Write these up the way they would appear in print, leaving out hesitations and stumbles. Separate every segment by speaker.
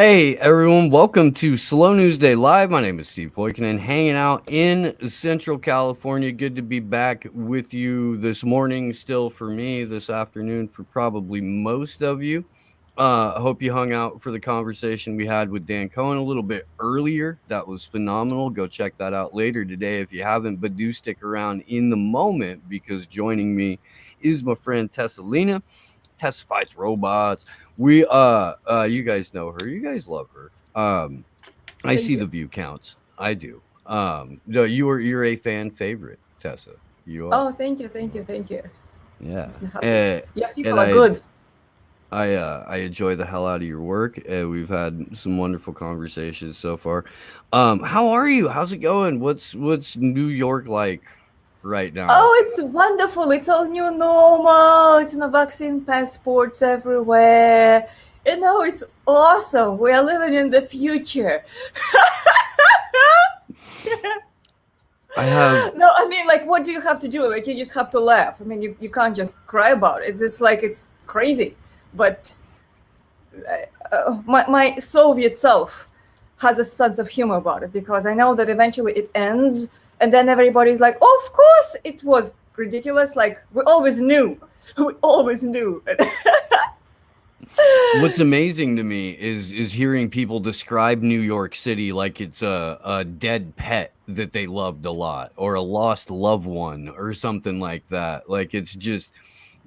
Speaker 1: Hey everyone, welcome to Slow News Day Live. My name is Steve Poikinen, hanging out in Central California. Good to be back with you this morning, still for me, this afternoon for probably most of you. I hope you hung out for the conversation we had with Dan Cohen a little bit earlier. That was phenomenal. Go check that out later today if you haven't, but do stick around in the moment because joining me is my friend Tessa Lena. Tessa fights robots. We you guys know her. You guys love her. I
Speaker 2: Thank
Speaker 1: see
Speaker 2: you.
Speaker 1: the view counts. I do. No, you're a fan favorite, Tessa. You are.
Speaker 2: Oh, thank you, thank you, thank you.
Speaker 1: Yeah.
Speaker 2: Makes me happy.
Speaker 1: Uh,
Speaker 2: Yeah,
Speaker 1: and
Speaker 2: people are good.
Speaker 1: I enjoy the hell out of your work. We've had some wonderful conversations so far. How are you? How's it going? What's New York like right now?
Speaker 2: Oh, it's wonderful. It's all new normal. It's no vaccine passports everywhere. It's awesome. We are living in the future.
Speaker 1: I have
Speaker 2: No, I mean, like, what do you have to do? Like, you just have to laugh. I mean, you can't just cry about it. It's like, it's crazy. But my Soviet self has a sense of humor about it because I know that eventually it ends, and then everybody's like, oh, "Of course, it was ridiculous. Like we always knew, we always knew."
Speaker 1: What's amazing to me is hearing people describe New York City like it's a dead pet that they loved a lot or a lost loved one or something like that. Like it's just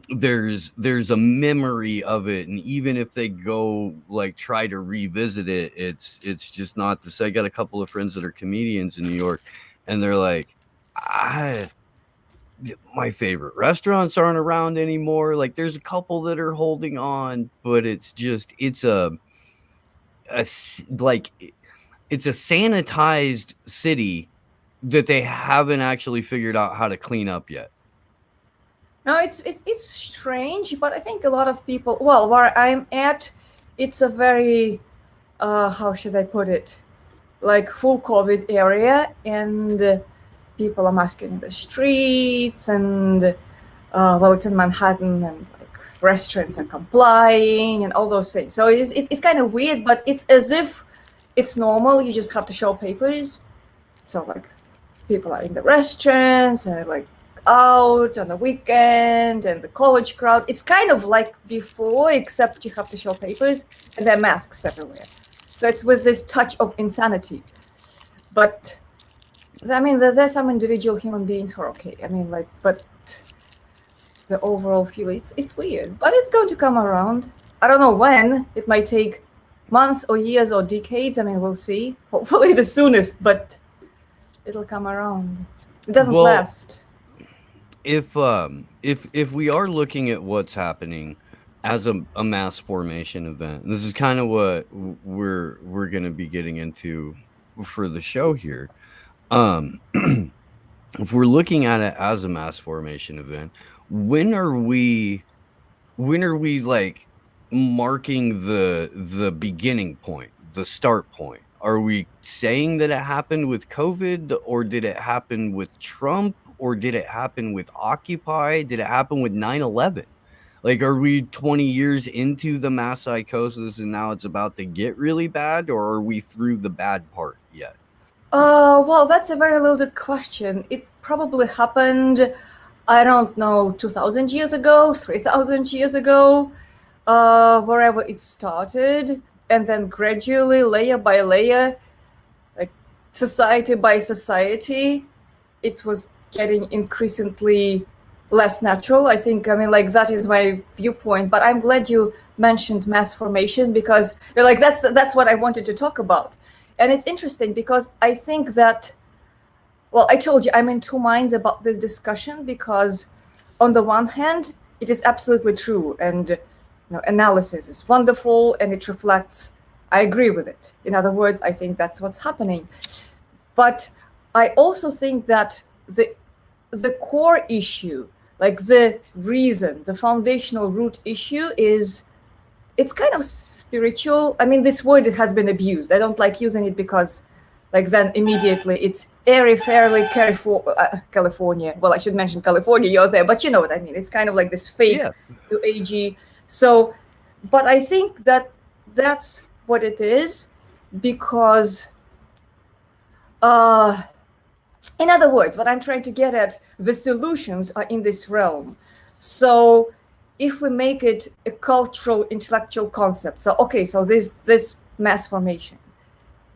Speaker 1: there's a memory of it, and even if they go like try to revisit it, it's just not the same. I got a couple of friends that are comedians in New York, and they're like, I my favorite restaurants aren't around anymore. Like there's a couple that are holding on, but like it's a sanitized city that they haven't actually figured out how to clean up yet.
Speaker 2: No, it's strange, but I think a lot of people. Well, where I'm at, it's a very how should I put it? Like full COVID area, and people are masking in the streets, and well, it's in Manhattan, and like restaurants are complying, and all those things. So it's kind of weird, but it's as if it's normal. You just have to show papers. So like people are in the restaurants and like out on the weekend, and the college crowd. It's kind of like before, except you have to show papers, and there are masks everywhere. So it's with this touch of insanity. But I mean, there's some individual human beings who are okay. I mean, like, but the overall feel, it's weird, but it's going to come around. I don't know when. It might take months or years or decades. I mean, we'll see. Hopefully the soonest, but it'll come around. It doesn't
Speaker 1: Well,
Speaker 2: last.
Speaker 1: if we are looking at what's happening as a mass formation event, and this is kind of what we're going to be getting into for the show here. Um, if we're looking at it as a mass formation event, when are we when are we like marking the beginning point, the start point? Are we saying that it happened with COVID, or did it happen with Trump, or did it happen with Occupy? Did it happen with 9/11? Like, are we 20 years into the mass psychosis and now it's about to get really bad, or are we through the bad part yet?
Speaker 2: Well, that's a very loaded question. It probably happened, I don't know, 2,000 years ago, 3,000 years ago, wherever it started. And then gradually, layer by layer, like society by society, it was getting increasingly less natural. I think, I mean, like, that is my viewpoint. But I'm glad you mentioned mass formation because you're like, that's what I wanted to talk about. And it's interesting because I think that, well, I told you I'm in two minds about this discussion because on the one hand, it is absolutely true, and analysis is wonderful and it reflects, I agree with it. In other words, I think that's what's happening. But I also think that the core issue, like the reason, the foundational root issue is, it's kind of spiritual. I mean, this word has been abused. I don't like using it because, like, then immediately it's airy, fairly California. Well, I should mention California, you're there, but you know what I mean. It's kind of like this fake
Speaker 1: Yeah.
Speaker 2: New Agey. So, but I think that that's what it is, because uh, in other words, what I'm trying to get at, the solutions are in this realm. So if we make it a cultural, intellectual concept, so okay, so this mass formation,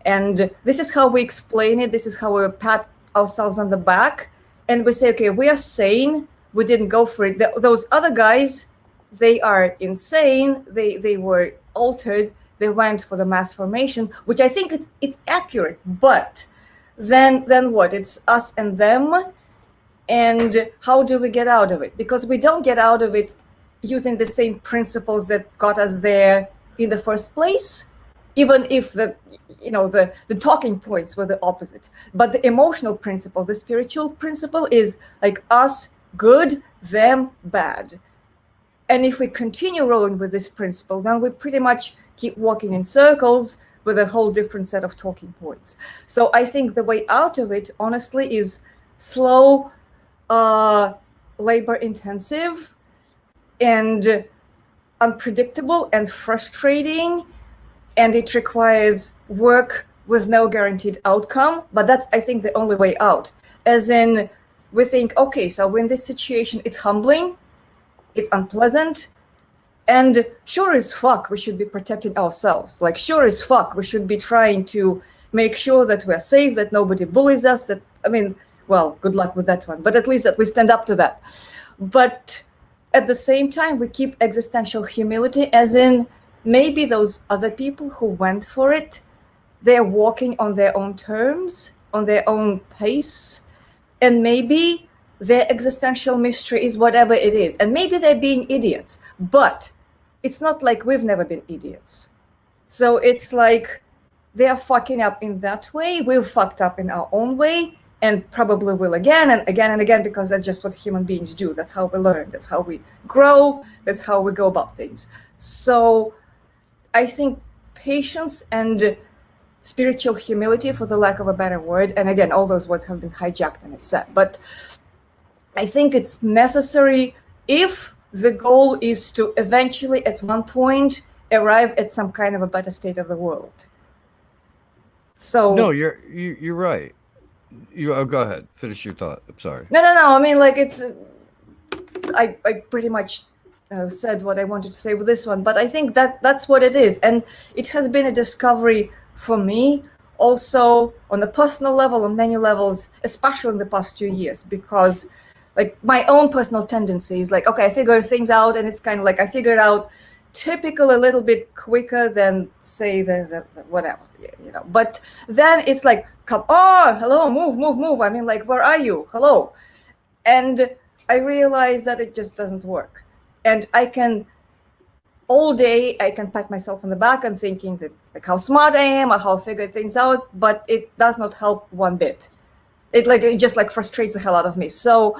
Speaker 2: and this is how we explain it, this is how we pat ourselves on the back, and we say, okay, we are sane, we didn't go for it. Those other guys, they are insane, they were altered, they went for the mass formation, which I think it's accurate, but then what? It's us and them. And how do we get out of it? Because we don't get out of it using the same principles that got us there in the first place, even if the talking points were the opposite. But the emotional principle, the spiritual principle, is like us good, them bad. And if we continue rolling with this principle, then we pretty much keep walking in circles with a whole different set of talking points. So I think the way out of it, honestly, is slow, labor intensive, and unpredictable and frustrating, and it requires work with no guaranteed outcome. But that's, I think, the only way out. As in, we think, okay, so in this situation, it's humbling, it's unpleasant, and sure as fuck we should be protecting ourselves. Like, sure as fuck we should be trying to make sure that we're safe, that nobody bullies us, that, I mean, well, good luck with that one, but at least that we stand up to that. But at the same time, we keep existential humility, as in, maybe those other people who went for it, they're walking on their own terms, on their own pace, and maybe their existential mystery is whatever it is, and maybe they're being idiots, but it's not like we've never been idiots. So it's like they're fucking up in that way, we've fucked up in our own way, and probably will again and again and again, because that's just what human beings do. That's how we learn, that's how we grow, that's how we go about things. So I think patience and spiritual humility, for the lack of a better word, and again, all those words have been hijacked and it's said, but I think it's necessary if the goal is to eventually, at one point, arrive at some kind of a better state of the world. So
Speaker 1: No, you're right. Go ahead. Finish your thought. I'm sorry.
Speaker 2: no, I mean, like, it's I pretty much said what I wanted to say with this one, but I think that's what it is, and it has been a discovery for me also on a personal level, on many levels, especially in the past 2 years, because like my own personal tendencies, like, okay, I figure things out, and it's kind of like I figured out typical a little bit quicker than, say, the whatever, but then it's like, come on, hello, move, I mean, like, where are you, hello? And I realize that it just doesn't work, and I can all day I can pat myself on the back and thinking that, like, how smart I am or how I figured things out, but it does not help one bit. It just like frustrates the hell out of me. So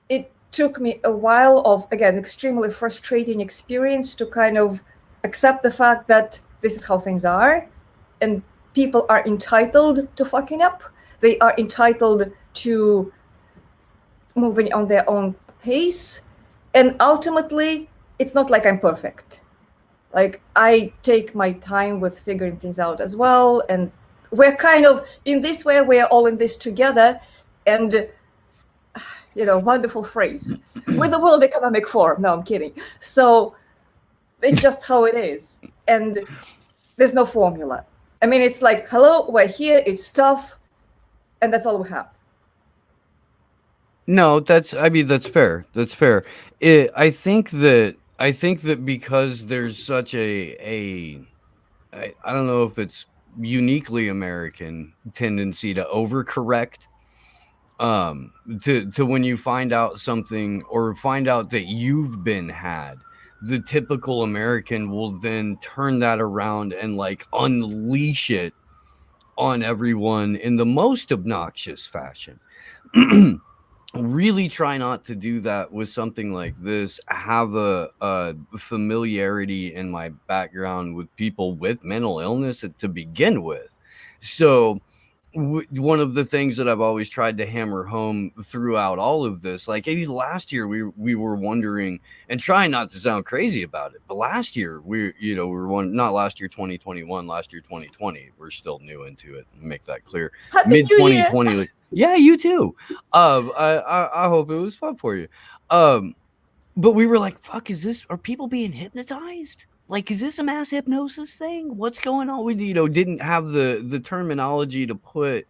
Speaker 2: it took me a while of, again, extremely frustrating experience to kind of accept the fact that this is how things are, and people are entitled to fucking up. They are entitled to moving on their own pace, and ultimately it's not like I'm perfect. Like, I take my time with figuring things out as well, and we're kind of, in this way, we're all in this together. And wonderful phrase, with the World Economic Forum. No, I'm kidding. So it's just how it is, and there's no formula. I mean, it's like, hello, we're here, it's tough, and that's all we have.
Speaker 1: No, that's fair. That's fair. I think that because there's such I don't know if it's uniquely American tendency to overcorrect, to when you find out something or find out that you've been had, the typical American will then turn that around and like unleash it on everyone in the most obnoxious fashion. Really try not to do that with something like this. Have a familiarity in my background with people with mental illness to begin with. So one of the things that I've always tried to hammer home throughout all of this, like maybe last year we were wondering, and trying not to sound crazy about it, but last year we were one, not last year 2021, last year 2020, we're still new into it, make that clear.
Speaker 2: Happy
Speaker 1: Mid
Speaker 2: New Year!
Speaker 1: 2020, like, yeah, you too. I hope it was fun for you. But we were like, fuck, are people being hypnotized? Like, is this a mass hypnosis thing? What's going on? We, didn't have the terminology to put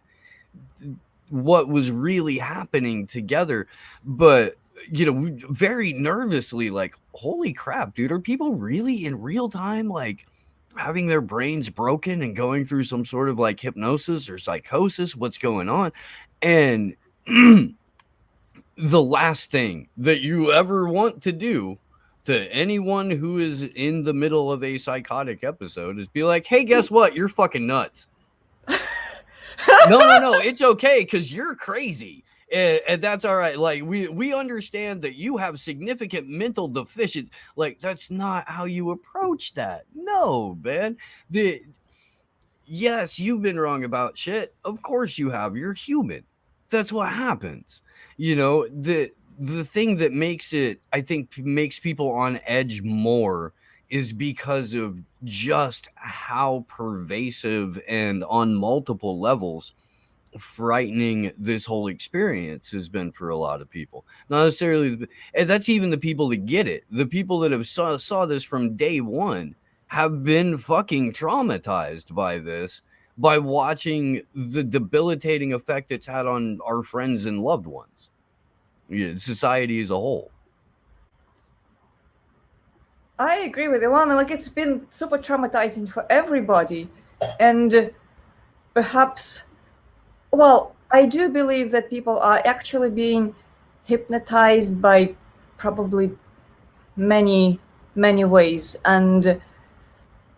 Speaker 1: what was really happening together. But, very nervously, like, holy crap, dude, are people really in real time, like, having their brains broken and going through some sort of like hypnosis or psychosis? What's going on? And the last thing that you ever want to do to anyone who is in the middle of a psychotic episode is be like, hey, guess what? You're fucking nuts. No, it's okay because you're crazy. And that's all right. Like we understand that you have significant mental deficient. Like that's not how you approach that. No, man. The Yes, you've been wrong about shit. Of course you have. You're human. That's what happens. The thing that makes it, I think, makes people on edge more is because of just how pervasive and on multiple levels frightening this whole experience has been for a lot of people. Not necessarily, and that's even the people that get it. The people that have saw this from day one have been fucking traumatized by this, by watching the debilitating effect it's had on our friends and loved ones, society as a whole.
Speaker 2: I agree with you. Well, I mean, like it's been super traumatizing for everybody, and perhaps, well, I do believe that people are actually being hypnotized by probably many, many ways, and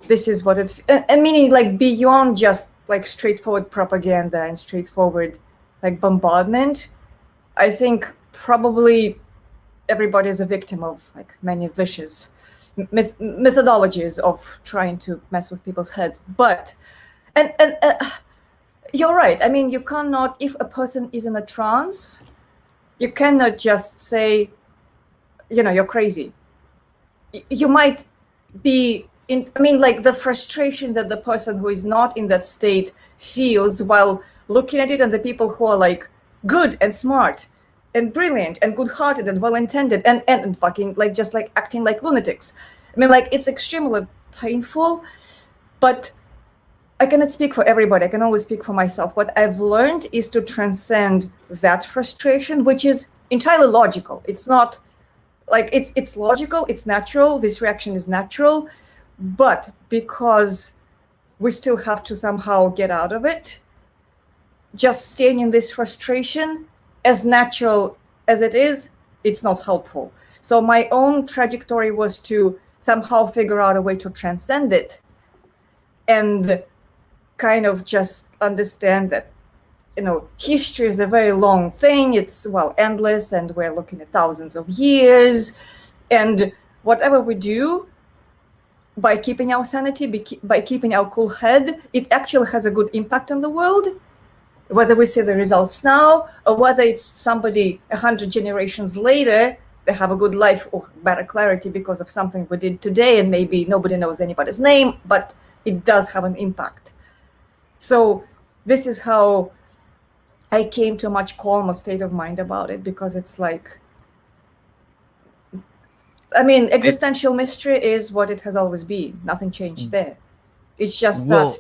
Speaker 2: this is what and meaning like beyond just like straightforward propaganda and straightforward like bombardment. I think probably everybody is a victim of like many vicious methodologies of trying to mess with people's heads. But and you're right. I mean, you cannot, if a person is in a trance, you cannot just say, you're crazy. You might be I mean, like the frustration that the person who is not in that state feels while looking at it, and the people who are like good and smart and brilliant and good-hearted and well-intended and fucking like just like acting like lunatics. I mean, like it's extremely painful, but I cannot speak for everybody. I can only speak for myself. What I've learned is to transcend that frustration, which is entirely logical. It's not like it's logical, it's natural. This reaction is natural, but because we still have to somehow get out of it, just staying in this frustration, as natural as it is, it's not helpful. So my own trajectory was to somehow figure out a way to transcend it and kind of just understand that, history is a very long thing. It's, well, endless, and we're looking at thousands of years. And whatever we do, by keeping our sanity, by keeping our cool head, it actually has a good impact on the world. Whether we see the results now or whether it's somebody 100 generations later, they have a good life or better clarity because of something we did today, and maybe nobody knows anybody's name, but it does have an impact. So this is how I came to a much calmer state of mind about it, because it's like, I mean, existential mystery is what it has always been. Nothing changed there. It's just that,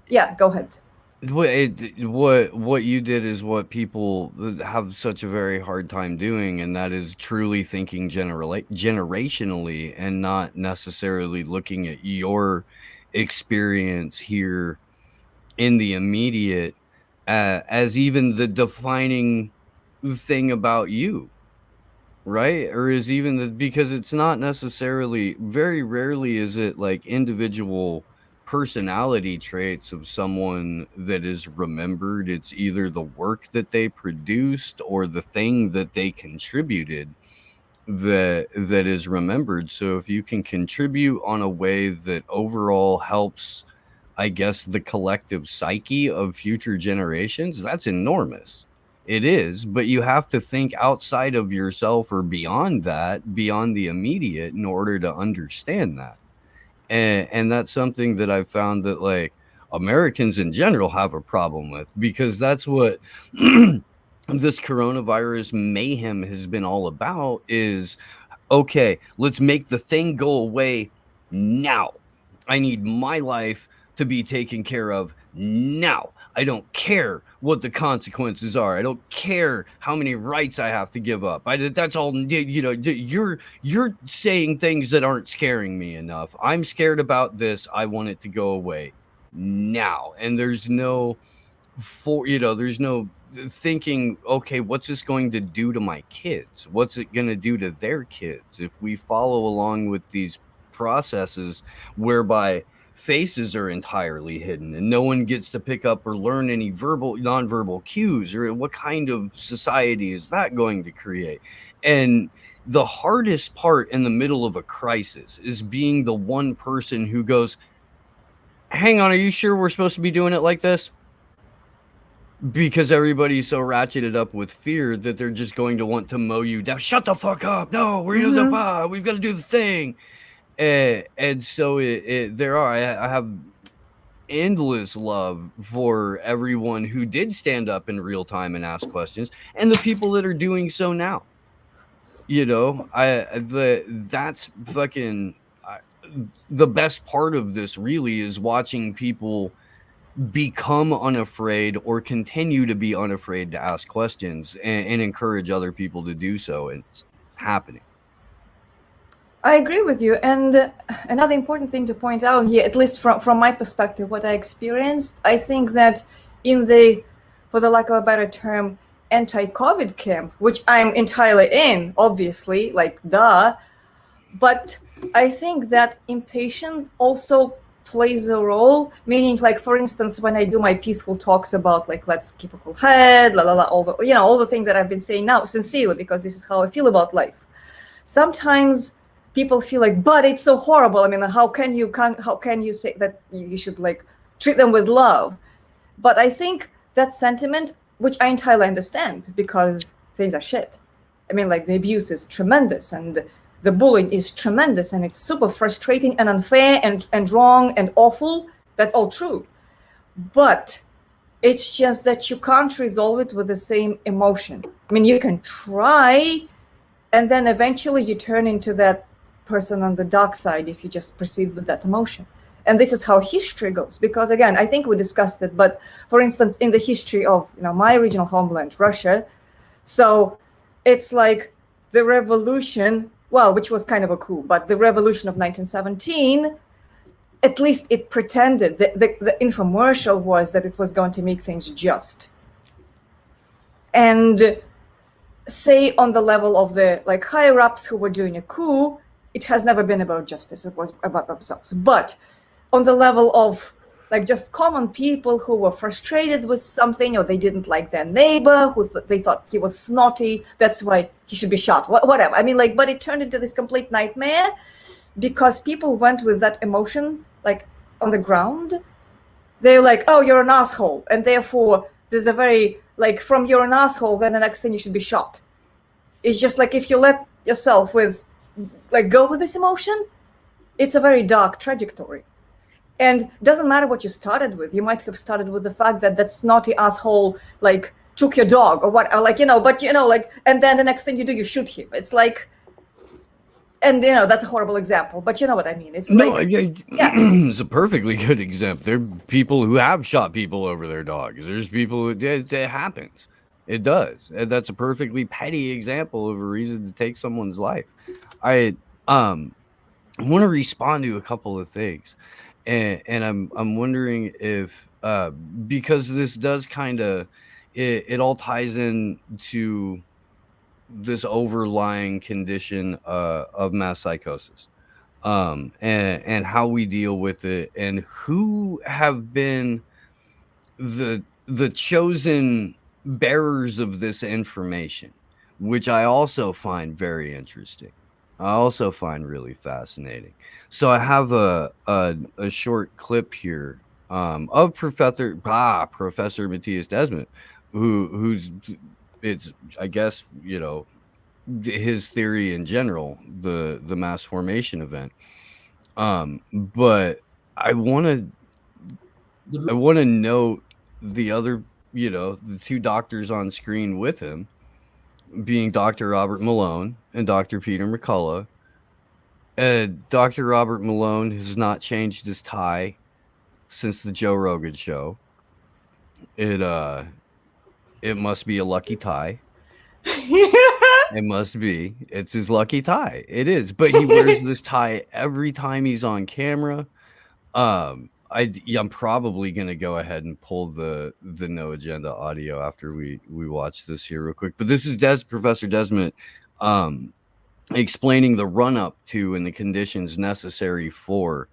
Speaker 2: yeah, go ahead.
Speaker 1: What you did is what people have such a very hard time doing, and that is truly thinking generationally and not necessarily looking at your experience here in the immediate as even the defining thing about you, right? Or is even because it's not necessarily, very rarely is it like individual personality traits of someone that is remembered. It's either the work that they produced or the thing that they contributed that is remembered. So if you can contribute on a way that overall helps I guess, the collective psyche of future generations, that's enormous. It is, but you have to think outside of yourself or beyond that, beyond the immediate, in order to understand that. And that's something that I've found that, like, Americans in general have a problem with, because that's what this coronavirus mayhem has been all about is, okay, let's make the thing go away now. I need my life to be taken care of now. I don't care what the consequences are. I don't care how many rights I have to give up. That's all. You're saying things that aren't scaring me enough. I'm scared about this. I want it to go away now. And there's no thinking, okay, what's this going to do to my kids? What's it going to do to their kids if we follow along with these processes whereby faces are entirely hidden and no one gets to pick up or learn any nonverbal cues? Or what kind of society is that going to create? And the hardest part in the middle of a crisis is being the one person who goes, hang on, are you sure we're supposed to be doing it like this? Because everybody's so ratcheted up with fear that they're just going to want to mow you down. Shut the fuck up! No, we've got to do the thing. And so I have endless love for everyone who did stand up in real time and ask questions, and the people that are doing so now. That's fucking the best part of this. Really, is watching people become unafraid or continue to be unafraid to ask questions, and encourage other people to do so. And it's happening.
Speaker 2: I agree with you. And another important thing to point out here, at least from my perspective, what I experienced, I think that in the, for the lack of a better term, anti-COVID camp, which I'm entirely in, obviously, like, duh, but I think that impatience also plays a role, meaning, like, for instance, when I do my peaceful talks about, like, let's keep a cool head, la la la, all the things that I've been saying now, sincerely, because this is how I feel about life. Sometimes people feel like, but it's so horrible. I mean, how can you say that you should, like, treat them with love? But I think that sentiment, which I entirely understand, because things are shit. I mean, like, the abuse is tremendous, and the bullying is tremendous, and it's super frustrating and unfair and wrong and awful. That's all true. But it's just that you can't resolve it with the same emotion. I mean, you can try, and then eventually you turn into that person on the dark side if you just proceed with that emotion. And this is how history goes, because, again, I think we discussed it, but for instance, in the history of my original homeland, Russia, so it's like the revolution, well, which was kind of a coup, but the revolution of 1917, at least it pretended, the infomercial was that it was going to make things just. And say on the level of the, like, higher ups who were doing a coup, it has never been about justice, it was about themselves. But on the level of, like, just common people who were frustrated with something, or they didn't like their neighbor, they thought he was snotty, that's why he should be shot, whatever. I mean, like, but it turned into this complete nightmare because people went with that emotion, like, on the ground. They're like, oh, you're an asshole, and therefore there's a very, like, from you're an asshole, then the next thing you should be shot. It's just like, if you let yourself go with this emotion, it's a very dark trajectory. And doesn't matter what you started with. You might have started with the fact that snotty asshole, like, took your dog or what, or, like, but like, and then the next thing you do, you shoot him. It's like, and that's a horrible example, but you know what I mean. It's
Speaker 1: No,
Speaker 2: like,
Speaker 1: yeah,
Speaker 2: yeah,
Speaker 1: it's a perfectly good example. There are people who have shot people over their dogs. There's people who it happens. It does. And that's a perfectly petty example of a reason to take someone's life. I want to respond to a couple of things, and I'm wondering if because this does kind of it all ties in to this overlying condition of mass psychosis, and how we deal with it, and who have been the chosen bearers of this information, which I also find very interesting. I also find really fascinating. So I have a short clip here of Professor Matthias Desmond, who's it's I guess his theory in general, the mass formation event. But I want to
Speaker 3: The,
Speaker 1: I want to note the other, the two doctors on screen with him, being Dr. Robert Malone and Dr. Peter McCullough. Dr. Robert Malone has not changed his tie since the Joe Rogan show. It must be a lucky tie. It must be. It's his lucky tie. It is. But he wears this tie every time he's on camera. I'm probably gonna go ahead and pull the No Agenda audio after we watch this here real quick. But this is Professor Desmond explaining the run up to and the conditions necessary for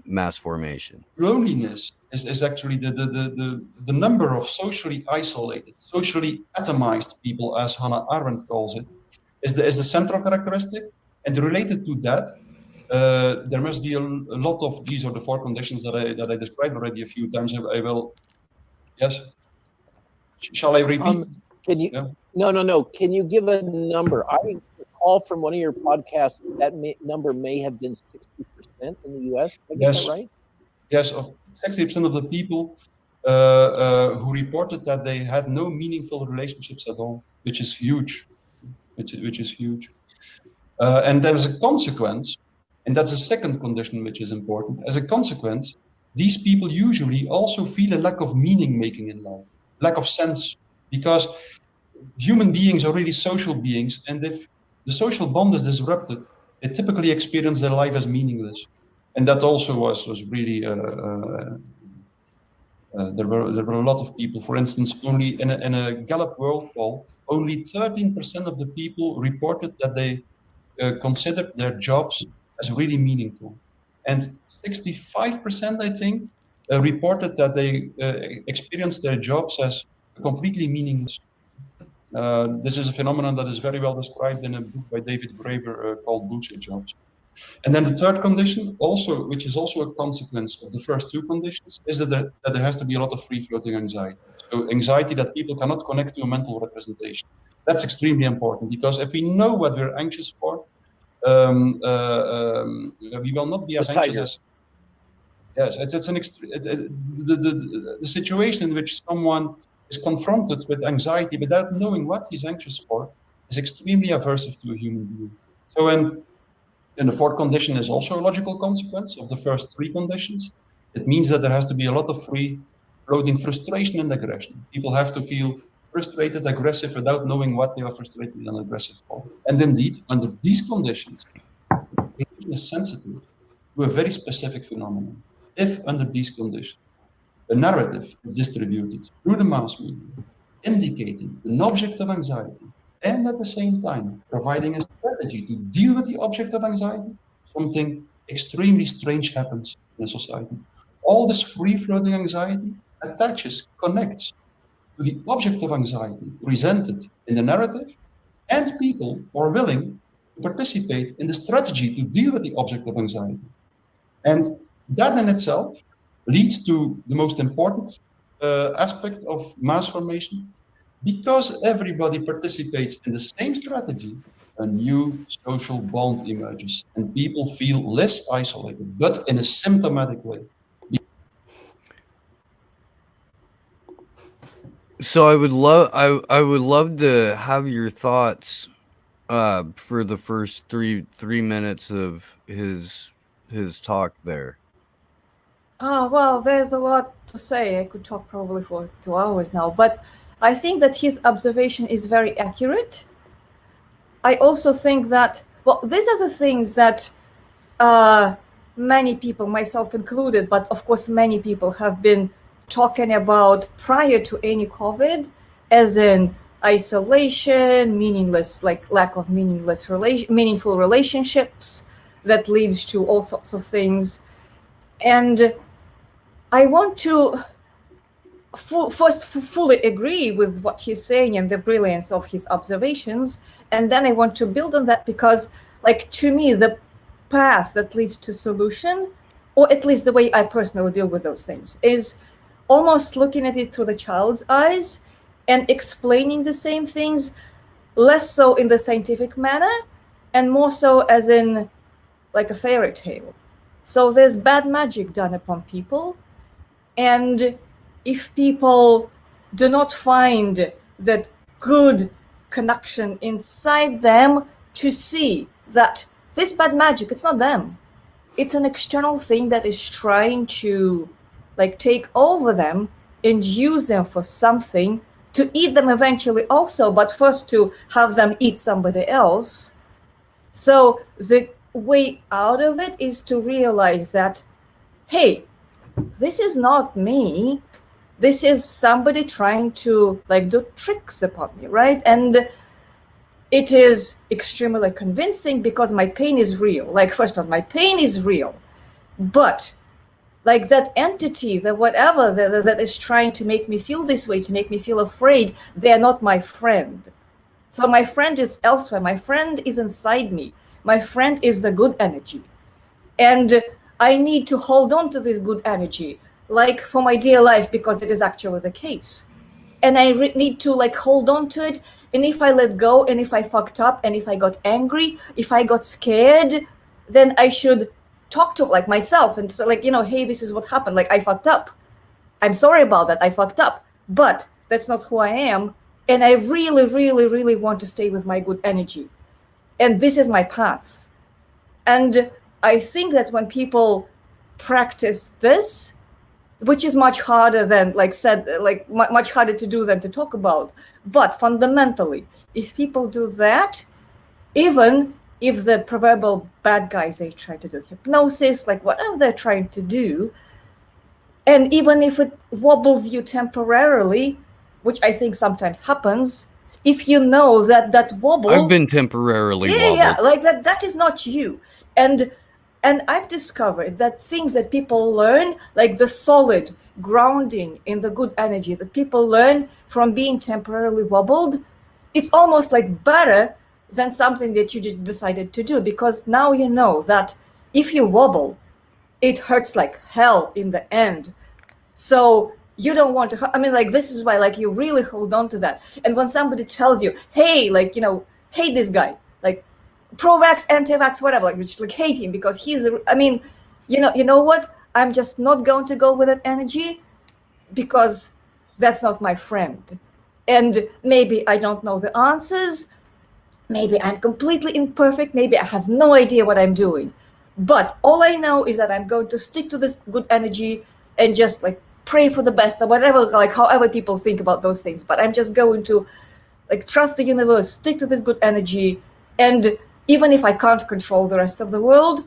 Speaker 1: mass formation.
Speaker 3: loneliness is actually the number of socially isolated, socially atomized people, as Hannah Arendt calls it, is the central characteristic. And related to that, there must be a lot of, these are the four conditions that I described already a few times. I will, yes? Shall I repeat?
Speaker 4: Can you? Yeah. No. Can you give a number? I recall from one of your podcasts that number may have been 60% in the U.S. Did I get that right?
Speaker 3: Yes, 60% of the people who reported that they had no meaningful relationships at all, which is huge. Which is huge. And as a consequence, and that's a second condition which is important, as a consequence, these people usually also feel a lack of meaning making in life, lack of sense, because human beings are really social beings, and if the social bond is disrupted, they typically experience their life as meaningless. And that also was really, there were a lot of people, for instance, only in a Gallup world poll, only 13% of the people reported that they considered their jobs as really meaningful. And 65%, I think, reported that they experienced their jobs as completely meaningless. This is a phenomenon that is very well described in a book by David Graeber called Bullshit Jobs. And then the third condition, also, which is also a consequence of the first two conditions, is that there has to be a lot of free-floating anxiety. So anxiety that people cannot connect to a mental representation. That's extremely important, because if we know what we're anxious for, we will not be as anxious as... Yes, it's an the situation in which someone is confronted with anxiety without knowing what he's anxious for is extremely aversive to a human being. So, and the fourth condition is also a logical consequence of the first three conditions. It means that there has to be a lot of free floating frustration and aggression. People have to feel frustrated, aggressive, without knowing what they are frustrated and aggressive for. And indeed, under these conditions, religion is sensitive to a very specific phenomenon. If under these conditions, the narrative is distributed through the mass media, indicating an object of anxiety, and at the same time providing a strategy to deal with the object of anxiety, something extremely strange happens in a society. All this free-floating anxiety attaches, connects to the object of anxiety presented in the narrative, and people are willing to participate in the strategy to deal with the object of anxiety. And that in itself leads to the most important aspect of mass formation. Because everybody participates in the same strategy, a new social bond emerges, and people feel less isolated, but in a symptomatic way.
Speaker 1: So I would love to have your thoughts for the first three minutes of his talk there.
Speaker 2: Well, there's a lot to say. I could talk probably for 2 hours now, but I think that his observation is very accurate. I also think that, well, these are the things that many people, myself included, but of course many people have been talking about prior to any COVID, as in isolation, meaningless, like lack of meaningful relationships that leads to all sorts of things. And I want to first fully agree with what he's saying and the brilliance of his observations, and then I want to build on that because, like, to me, the path that leads to solution or at least the way I personally deal with those things, is almost looking at it through the child's eyes and explaining the same things, less so in the scientific manner and more so as in like a fairy tale. So there's bad magic done upon people, and if people do not find that good connection inside them to see that this bad magic, it's not them, it's an external thing that is trying to like take over them and use them for something, to eat them eventually also, but first to have them eat somebody else. So the way out of it is to realize that, hey, this is not me, this is somebody trying to like do tricks upon me, right? And it is extremely convincing because my pain is real. Like, first of all, my pain is real, but like that entity, the whatever that is trying to make me feel this way, to make me feel afraid, they're not my friend. So my friend is elsewhere. My friend is inside me. My friend is the good energy. And I need to hold on to this good energy, like for my dear life, because it is actually the case. And I need to like hold on to it. And if I let go, and if I fucked up, and if I got angry, if I got scared, then I should talk to like myself and so like, hey, this is what happened. Like, I fucked up. I'm sorry about that. I fucked up. But that's not who I am. And I really, really, really want to stay with my good energy. And this is my path. And I think that when people practice this, which is much harder than much harder to do than to talk about, but fundamentally, if people do that, even if the proverbial bad guys, they try to do hypnosis, like whatever they're trying to do, and even if it wobbles you temporarily, which I think sometimes happens, if you know that wobble,
Speaker 1: I've been temporarily wobbled.
Speaker 2: Yeah, like that is not you. And I've discovered that things that people learn, like the solid grounding in the good energy that people learn from being temporarily wobbled, it's almost like better than something that you just decided to do, because now you know that if you wobble, it hurts like hell in the end. So you don't want to, I mean, like, this is why, like, you really hold on to that. And when somebody tells you, hey, like, hate this guy, like, pro-vax, anti-vax, whatever, like, which, like, hate him because he's, I mean, you know what? I'm just not going to go with that energy because that's not my friend. And maybe I don't know the answers. Maybe I'm completely imperfect. Maybe I have no idea what I'm doing. But all I know is that I'm going to stick to this good energy and just like pray for the best or whatever, like however people think about those things. But I'm just going to like trust the universe, stick to this good energy. And even if I can't control the rest of the world,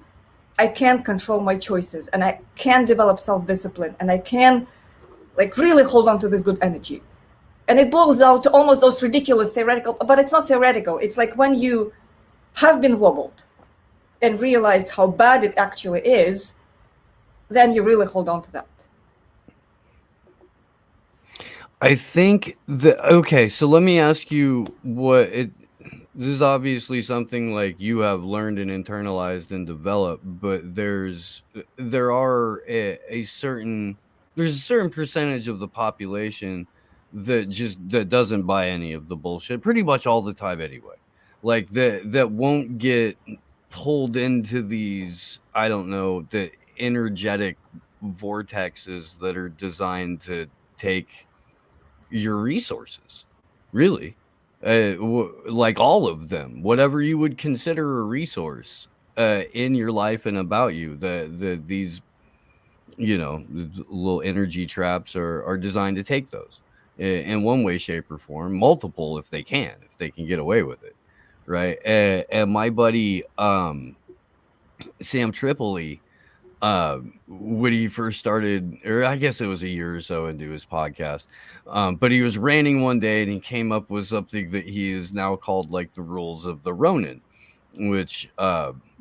Speaker 2: I can control my choices, and I can develop self-discipline, and I can like really hold on to this good energy. And it boils out to almost those ridiculous theoretical, but it's not theoretical. It's like when you have been wobbled and realized how bad it actually is, then you really hold on to that.
Speaker 1: I think okay, so let me ask you this is obviously something like you have learned and internalized and developed, but there's a certain percentage of the population that doesn't buy any of the bullshit pretty much all the time anyway. Like that won't get pulled into these, I don't know, the energetic vortexes that are designed to take your resources, really. Like all of them, whatever you would consider a resource in your life and about you, these little energy traps are designed to take those in one way, shape, or form, multiple if they can get away with it, right? And my buddy Sam Tripoli, when he first started, or I guess it was a year or so into his podcast, but he was ranting one day and he came up with something that he is now called like the rules of the Ronin, which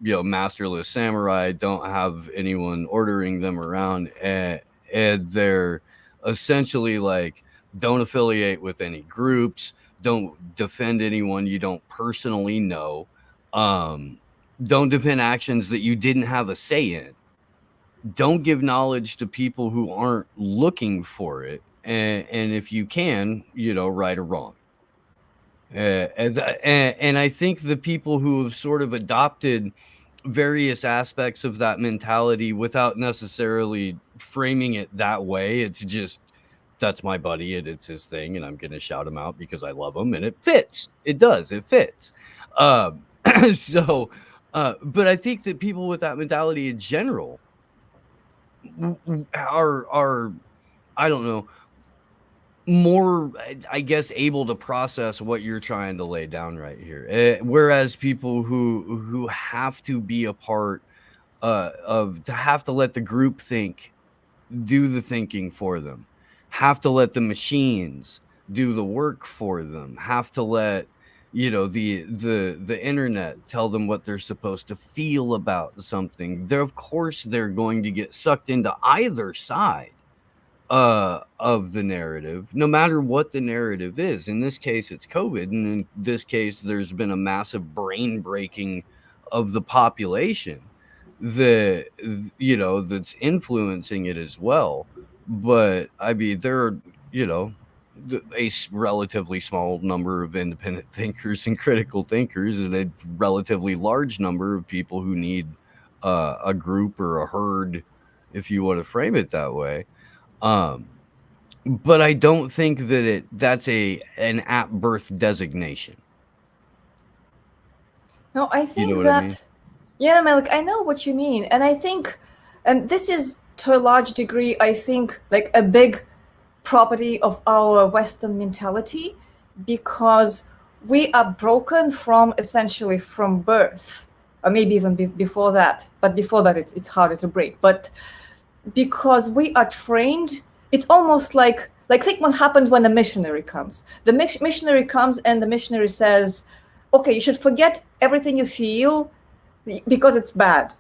Speaker 1: masterless samurai don't have anyone ordering them around, and they're essentially like, don't affiliate with any groups, don't defend anyone you don't personally know, don't defend actions that you didn't have a say in, don't give knowledge to people who aren't looking for it, and if you can, right or wrong. And I think the people who have sort of adopted various aspects of that mentality without necessarily framing it that way, it's just, that's my buddy, it's his thing, and I'm gonna shout him out because I love him, and it fits. It does. It fits. So, but I think that people with that mentality in general are I don't know, more, I guess, able to process what you're trying to lay down right here. Whereas people who have to be a part to have to let the group think, do the thinking for them, have to let the machines do the work for them, have to let the internet tell them what they're supposed to feel about something. Of course they're going to get sucked into either side of the narrative, no matter what the narrative is. In this case, it's COVID, and in this case, there's been a massive brain breaking of the population that's influencing it as well. But I mean, there are a relatively small number of independent thinkers and critical thinkers, and a relatively large number of people who need a group or a herd, if you want to frame it that way. But I don't think that that's an at birth designation.
Speaker 2: No, I think
Speaker 1: what
Speaker 2: that
Speaker 1: I mean?
Speaker 2: Yeah, Malik, I know what you mean. And I think, and this is to a large degree, I think, like a big property of our Western mentality, because we are broken from essentially from birth, or maybe even before that. But before that, it's harder to break. But because we are trained, it's almost like think what happened when a missionary comes. The missionary comes and the missionary says, okay, you should forget everything you feel because it's bad.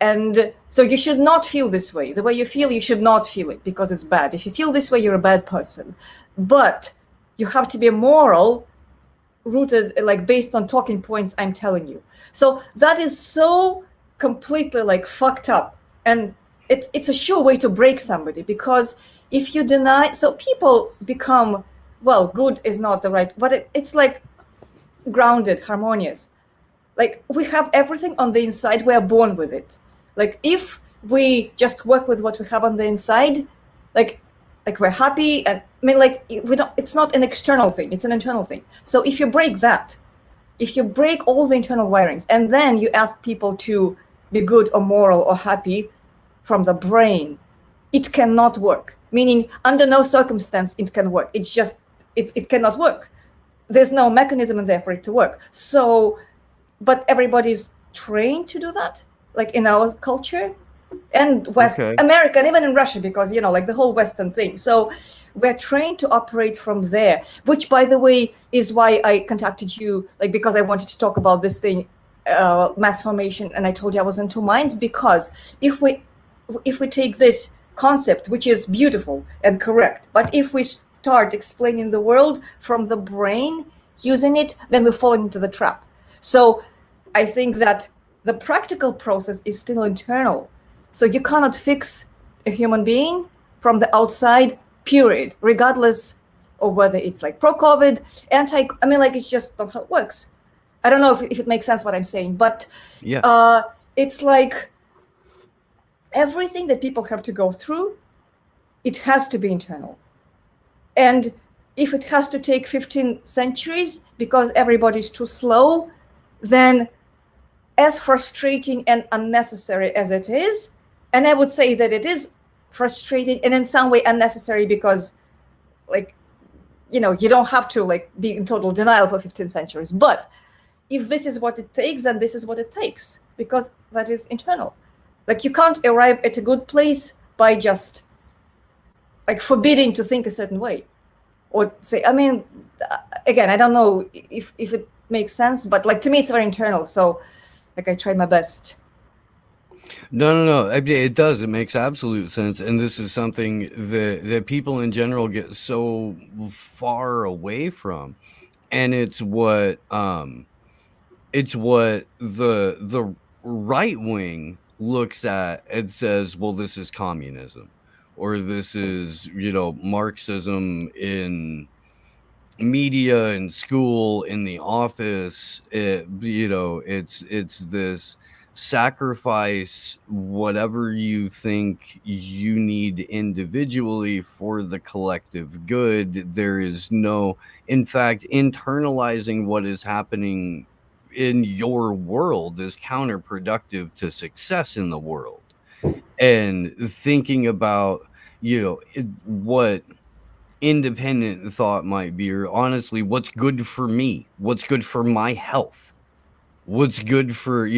Speaker 2: And so you should not feel this way. The way you feel, you should not feel it because it's bad. If you feel this way, you're a bad person. But you have to be moral, rooted, like based on talking points I'm telling you. So that is so completely like fucked up. And it's a sure way to break somebody, because if you deny, so people become, well, good is not the right, but it's like grounded, harmonious. Like we have everything on the inside, we are born with it. Like if we just work with what we have on the inside, like we're happy, and I mean, like we don't, it's not an external thing, it's an internal thing. So if you break that, if you break all the internal wirings, and then you ask people to be good or moral or happy from the brain, it cannot work. Meaning under no circumstance it can work. It's just, it cannot work. There's no mechanism in there for it to work. So, but everybody's trained to do that, like in our culture and West America, and even in Russia, because, like the whole Western thing. So we're trained to operate from there, which, by the way, is why I contacted you, like, because I wanted to talk about this thing, mass formation. And I told you I was in two minds, because if we take this concept, which is beautiful and correct, but if we start explaining the world from the brain, using it, then we fall into the trap. So I think that the practical process is still internal. So you cannot fix a human being from the outside, period, regardless of whether it's like pro-COVID, I mean, like, it's just not how it works. I don't know if it makes sense what I'm saying, but yeah. It's like everything that people have to go through, it has to be internal. And if it has to take 15 centuries because everybody's too slow, then as frustrating and unnecessary as it is, and I would say that it is frustrating and in some way unnecessary, because, like, you don't have to like be in total denial for 15 centuries. But if this is what it takes, then this is what it takes, because that is internal. Like, you can't arrive at a good place by just like forbidding to think a certain way, or say, I mean, again, I don't know if it makes sense, but like to me it's very internal. So like I tried my best.
Speaker 1: No. It does. It makes absolute sense. And this is something that people in general get so far away from. And it's what the right wing looks at and says, well, this is communism, or this is, Marxism in media, in school, in the office. It's this sacrifice whatever you think you need individually for the collective good. There is no, in fact, internalizing what is happening in your world is counterproductive to success in the world. And thinking about, what independent thought might be, or honestly, what's good for me, what's good for my health, what's good for,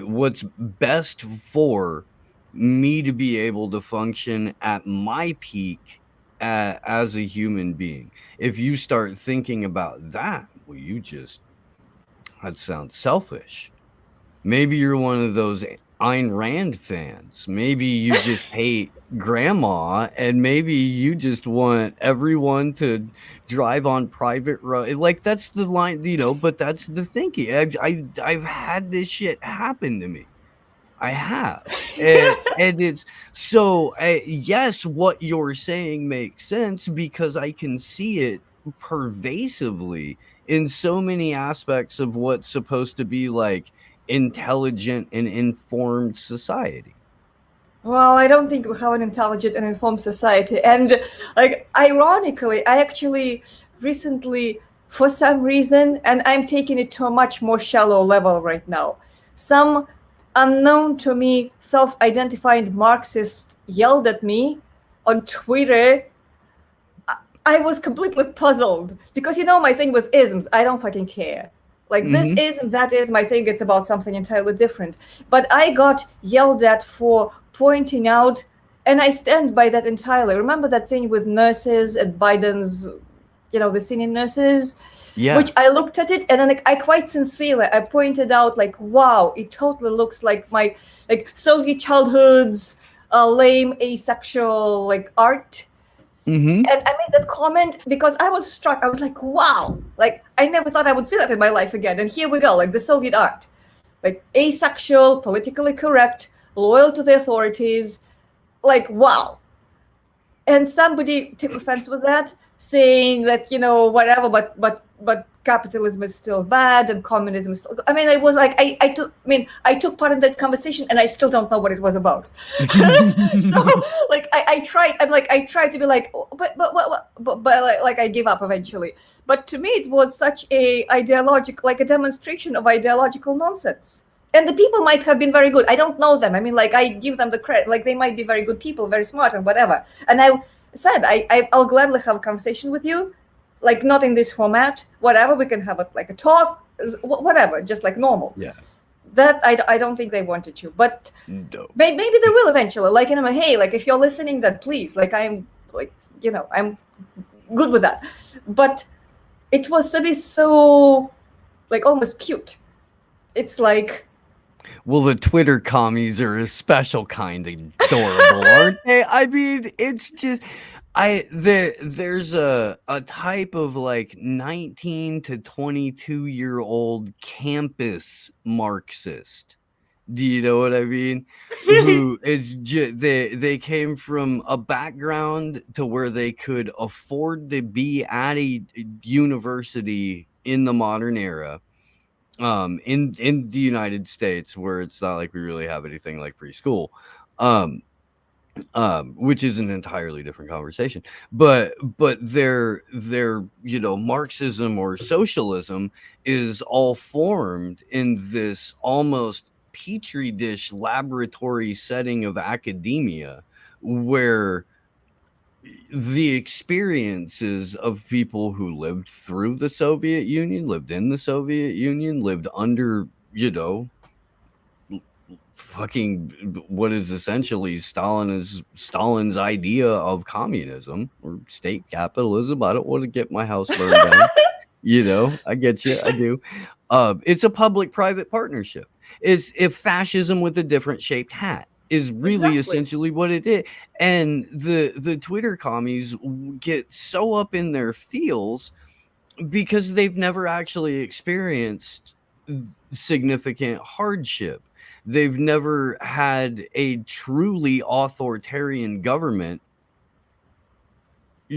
Speaker 1: what's best for me to be able to function at my peak as a human being. If you start thinking about that, well, that sounds selfish. Maybe you're one of those Ayn Rand fans. Maybe you just hate grandma, and maybe you just want everyone to drive on private road. Like, that's the line, but that's the thinking. I've had this shit happen to me. I have. And it's so, yes, what you're saying makes sense because I can see it pervasively in so many aspects of what's supposed to be like intelligent and informed society.
Speaker 2: Well, I don't think we have an intelligent and informed society. And, like, ironically, I actually recently, for some reason, and I'm taking it to a much more shallow level right now, some unknown to me self-identified Marxist yelled at me on Twitter. I was completely puzzled because, my thing with isms, I don't fucking care. Like, this ism, that ism, I think it's about something entirely different. But I got yelled at for pointing out, and I stand by that entirely. Remember that thing with nurses at Biden's, the senior nurses?
Speaker 1: Yeah.
Speaker 2: Which I looked at it, and then, like, I quite sincerely, I pointed out, like, wow, it totally looks like my, like, Soviet childhood's lame asexual, like, art. And I made that comment because I was struck. I was like, wow, like, I never thought I would see that in my life again. And here we go, like the Soviet art, like asexual, politically correct, loyal to the authorities, like, wow. And somebody took offense with that, saying that, whatever, but capitalism is still bad and communism is still. I mean, I was like, I took part in that conversation, and I still don't know what it was about. So, like, I tried to be like, but like I gave up eventually. But to me, it was such a a demonstration of ideological nonsense. And the people might have been very good. I don't know them. I mean, like, I give them the credit. Like, they might be very good people, very smart and whatever. And I said, I'll gladly have a conversation with you, like, not in this format, whatever. We can have a talk, whatever, just like normal.
Speaker 1: Yeah.
Speaker 2: That I don't think they wanted to, but
Speaker 1: no.
Speaker 2: Maybe they will eventually. Like, hey, like, if you're listening, then please, like, I'm like, I'm good with that. But it was to be so, like, almost cute. It's like,
Speaker 1: well, the Twitter commies are a special kind of adorable, aren't they? I mean, it's just there's a type of like 19 to 22-year-old campus Marxist. Do you know what I mean? Who is they came from a background to where they could afford to be at a university in the modern era. In the United States, where it's not like we really have anything like free school, which is an entirely different conversation. But their Marxism or socialism is all formed in this almost petri dish laboratory setting of academia, where the experiences of people who lived through the Soviet Union, lived in the Soviet Union, lived under, fucking what is essentially Stalin's idea of communism or state capitalism. I don't want to get my house burned down. I get you. I do. It's a public-private partnership. It's if fascism with a different shaped hat is really essentially what it is. And the Twitter commies get so up in their feels because they've never actually experienced significant hardship. They've never had a truly authoritarian government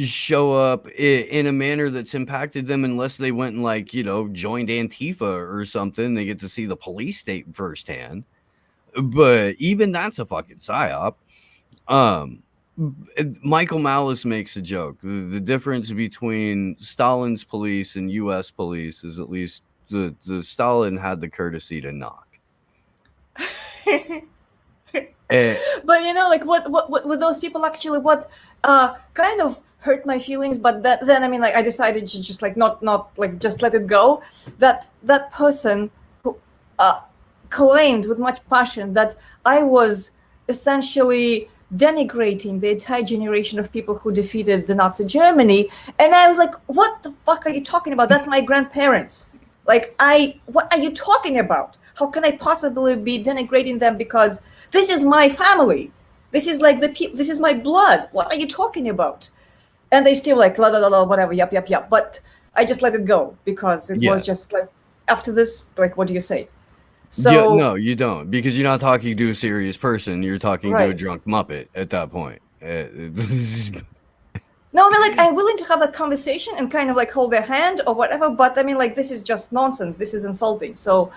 Speaker 1: show up in a manner that's impacted them, unless they went and, like, you know, joined Antifa or something. They get to see the police state firsthand, but even that's a fucking psyop. Michael Malice makes a joke. The difference between Stalin's police and U.S. police is at least the Stalin had the courtesy to knock.
Speaker 2: But you know, like what with those people actually, what kind of hurt my feelings, but then I mean, like, I decided to just like not like just let it go. That person who claimed with much passion that I was essentially denigrating the entire generation of people who defeated the Nazi Germany, and I was like, what the fuck are you talking about? That's my grandparents. Like, what are you talking about? How can I possibly be denigrating them? Because this is my family. This is like this is my blood. What are you talking about? And they still like, la la la la, whatever, yep. But I just let it go because it was just like, after this, like, what do you say? So
Speaker 1: no, you don't, because you're not talking to a serious person. You're talking to a drunk Muppet at that point.
Speaker 2: No, I mean, like, I'm willing to have that conversation and kind of like hold their hand or whatever, but I mean, like, this is just nonsense. This is insulting. So,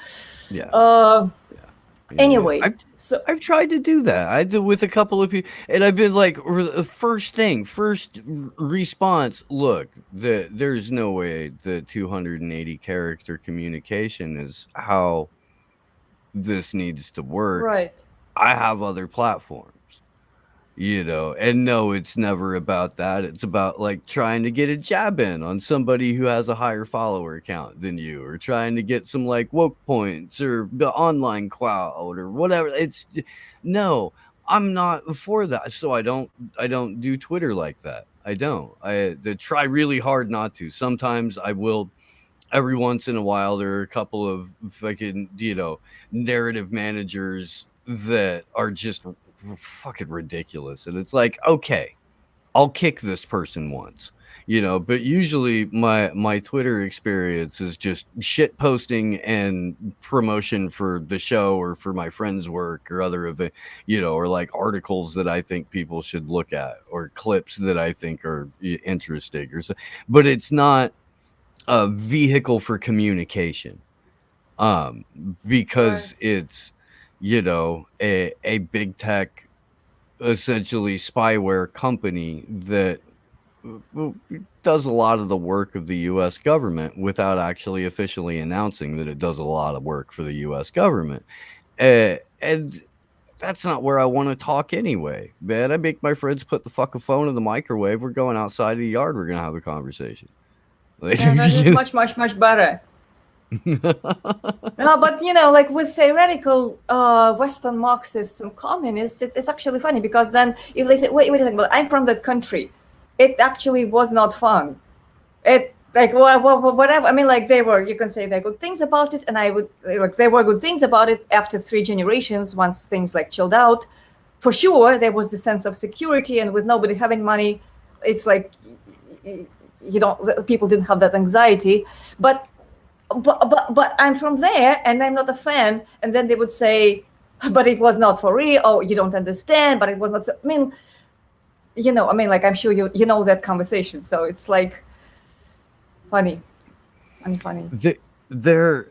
Speaker 2: anyway,
Speaker 1: I've tried to do that. I did with a couple of people, and I've been like, first response, look, there's no way that 280 character communication is how this needs to work.
Speaker 2: Right.
Speaker 1: I have other platforms. You know, and no, it's never about that. It's about like trying to get a jab in on somebody who has a higher follower count than you, or trying to get some like woke points or the online cloud or whatever. It's no, I'm not for that. So I don't do Twitter like that. I don't. I try really hard not to. Sometimes I will. Every once in a while, there are a couple of fucking, you know, narrative managers that are just fucking ridiculous, and it's like, okay, I'll kick this person once, you know, but usually my Twitter experience is just shit posting and promotion for the show or for my friends' work or other event, you know, or like articles that I think people should look at or clips that I think are interesting or so, but it's not a vehicle for communication, because it's, you know, a big tech, essentially spyware company that does a lot of the work of the U.S. government without actually officially announcing that it does a lot of work for the U.S. government. And that's not where I want to talk anyway, man. I make my friends put the fucking phone in the microwave. We're going outside of the yard. We're going to have a conversation.
Speaker 2: And that is much better. No, but you know, like with say radical Western Marxists and communists, it's actually funny, because then if they say, wait a second, but I'm from that country, it actually was not fun. It like whatever. I mean, like you can say there are good things about it, and I would like there were good things about it after 3 generations. Once things like chilled out, for sure there was the sense of security, and with nobody having money, it's like people didn't have that anxiety, but I'm from there and I'm not a fan. And then they would say, but it was not for real. Oh, you don't understand, but it was not. I mean, you know, like, I'm sure you know that conversation. So it's like funny.
Speaker 1: There's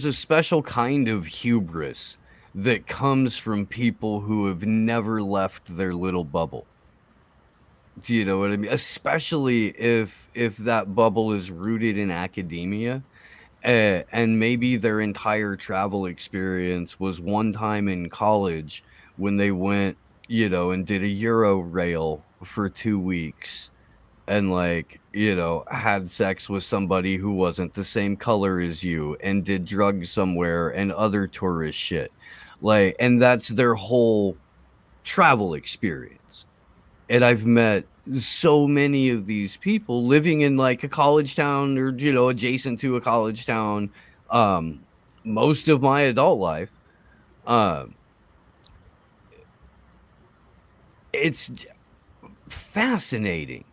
Speaker 1: a special kind of hubris that comes from people who have never left their little bubble. Do you know what I mean? Especially if that bubble is rooted in academia, and maybe their entire travel experience was one time in college when they went, you know, and did a Euro rail for 2 weeks, and like, you know, had sex with somebody who wasn't the same color as you, and did drugs somewhere and other tourist shit. Like, and that's their whole travel experience. And I've met so many of these people living in like a college town, or, you know, adjacent to a college town, most of my adult life. It's fascinating.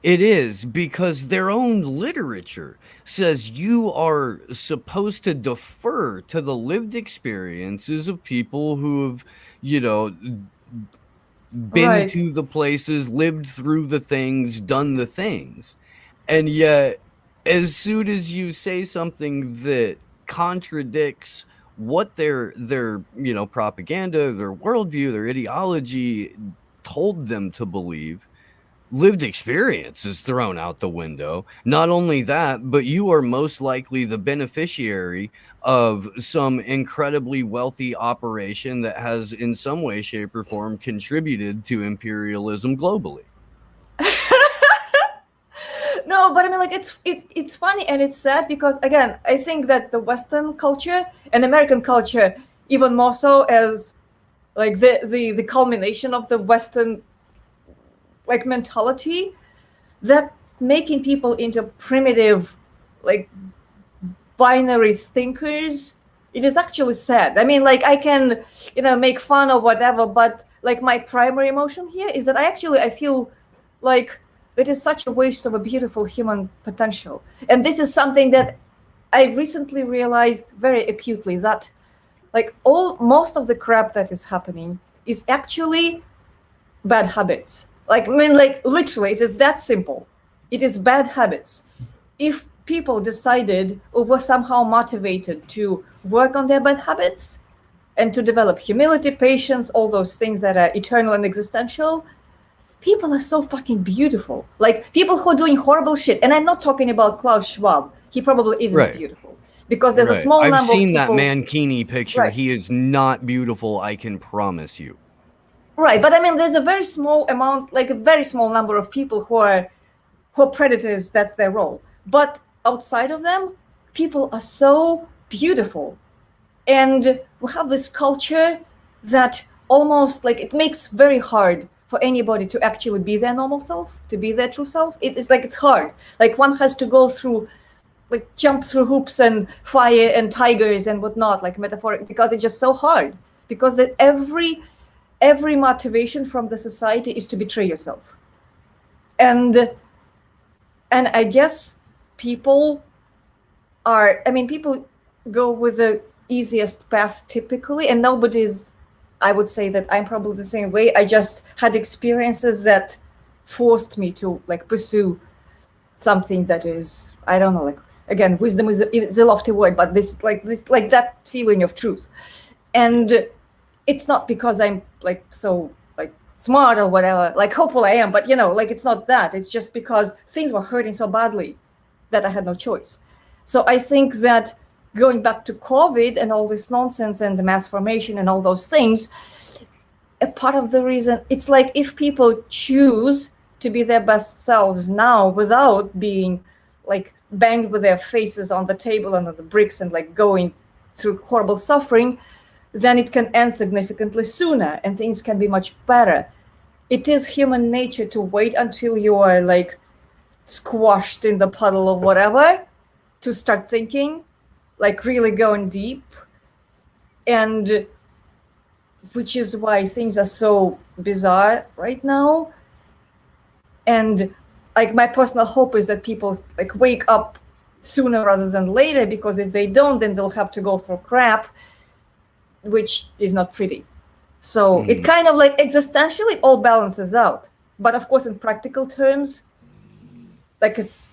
Speaker 1: It is, because their own literature says you are supposed to defer to the lived experiences of people who have, you know, been
Speaker 2: Right.
Speaker 1: to the places, lived through the things, done the things. And yet, as soon as you say something that contradicts what their propaganda, their worldview, their ideology told them to believe, lived experience is thrown out the window. Not only that, but you are most likely the beneficiary of some incredibly wealthy operation that has in some way, shape, or form contributed to imperialism globally.
Speaker 2: No, but I mean, like, it's funny and it's sad because, again, I think that the Western culture and American culture, even more so, as like the culmination of the Western like mentality, that making people into primitive, like, binary thinkers, it is actually sad. I mean, like, I can, make fun or whatever, but like my primary emotion here is that I feel like it is such a waste of a beautiful human potential. And this is something that I recently realized very acutely, that like most of the crap that is happening is actually bad habits. Like, I mean, like, literally, it is that simple. It is bad habits. If people decided or were somehow motivated to work on their bad habits and to develop humility, patience, all those things that are eternal and existential, people are so fucking beautiful. Like, people who are doing horrible shit, and I'm not talking about Klaus Schwab. He probably isn't
Speaker 1: Right.
Speaker 2: beautiful because there's a
Speaker 1: Right.
Speaker 2: small
Speaker 1: I've
Speaker 2: number of
Speaker 1: seen that
Speaker 2: people.
Speaker 1: Mankini picture.
Speaker 2: Right.
Speaker 1: He is not beautiful, I can promise you.
Speaker 2: Right, but I mean, there's a very small amount, like a very small number of people who are predators. That's their role. But outside of them, people are so beautiful, and we have this culture that almost like it makes very hard for anybody to actually be their normal self, to be their true self. It is like it's hard. Like one has to go through, like jump through hoops and fire and tigers and whatnot, like metaphoric, because it's just so hard. Because that every motivation from the society is to betray yourself, and I guess people people go with the easiest path typically, and nobody's, I would say that I'm probably the same way. I just had experiences that forced me to like pursue something that is, I don't know, like, again, wisdom is a lofty word, but this like that feeling of truth. And it's not because I'm like so like smart or whatever, like hopefully I am, but like it's not that. It's just because things were hurting so badly that I had no choice. So I think that going back to COVID and all this nonsense and the mass formation and all those things, a part of the reason, it's like if people choose to be their best selves now without being like banged with their faces on the table and on the bricks and like going through horrible suffering, then it can end significantly sooner and things can be much better. It is human nature to wait until you are like squashed in the puddle of whatever to start thinking, like really going deep. And which is why things are so bizarre right now. And like my personal hope is that people like wake up sooner rather than later, because if they don't, then they'll have to go through crap, which is not pretty. So it kind of like existentially it all balances out. But of course, in practical terms, like it's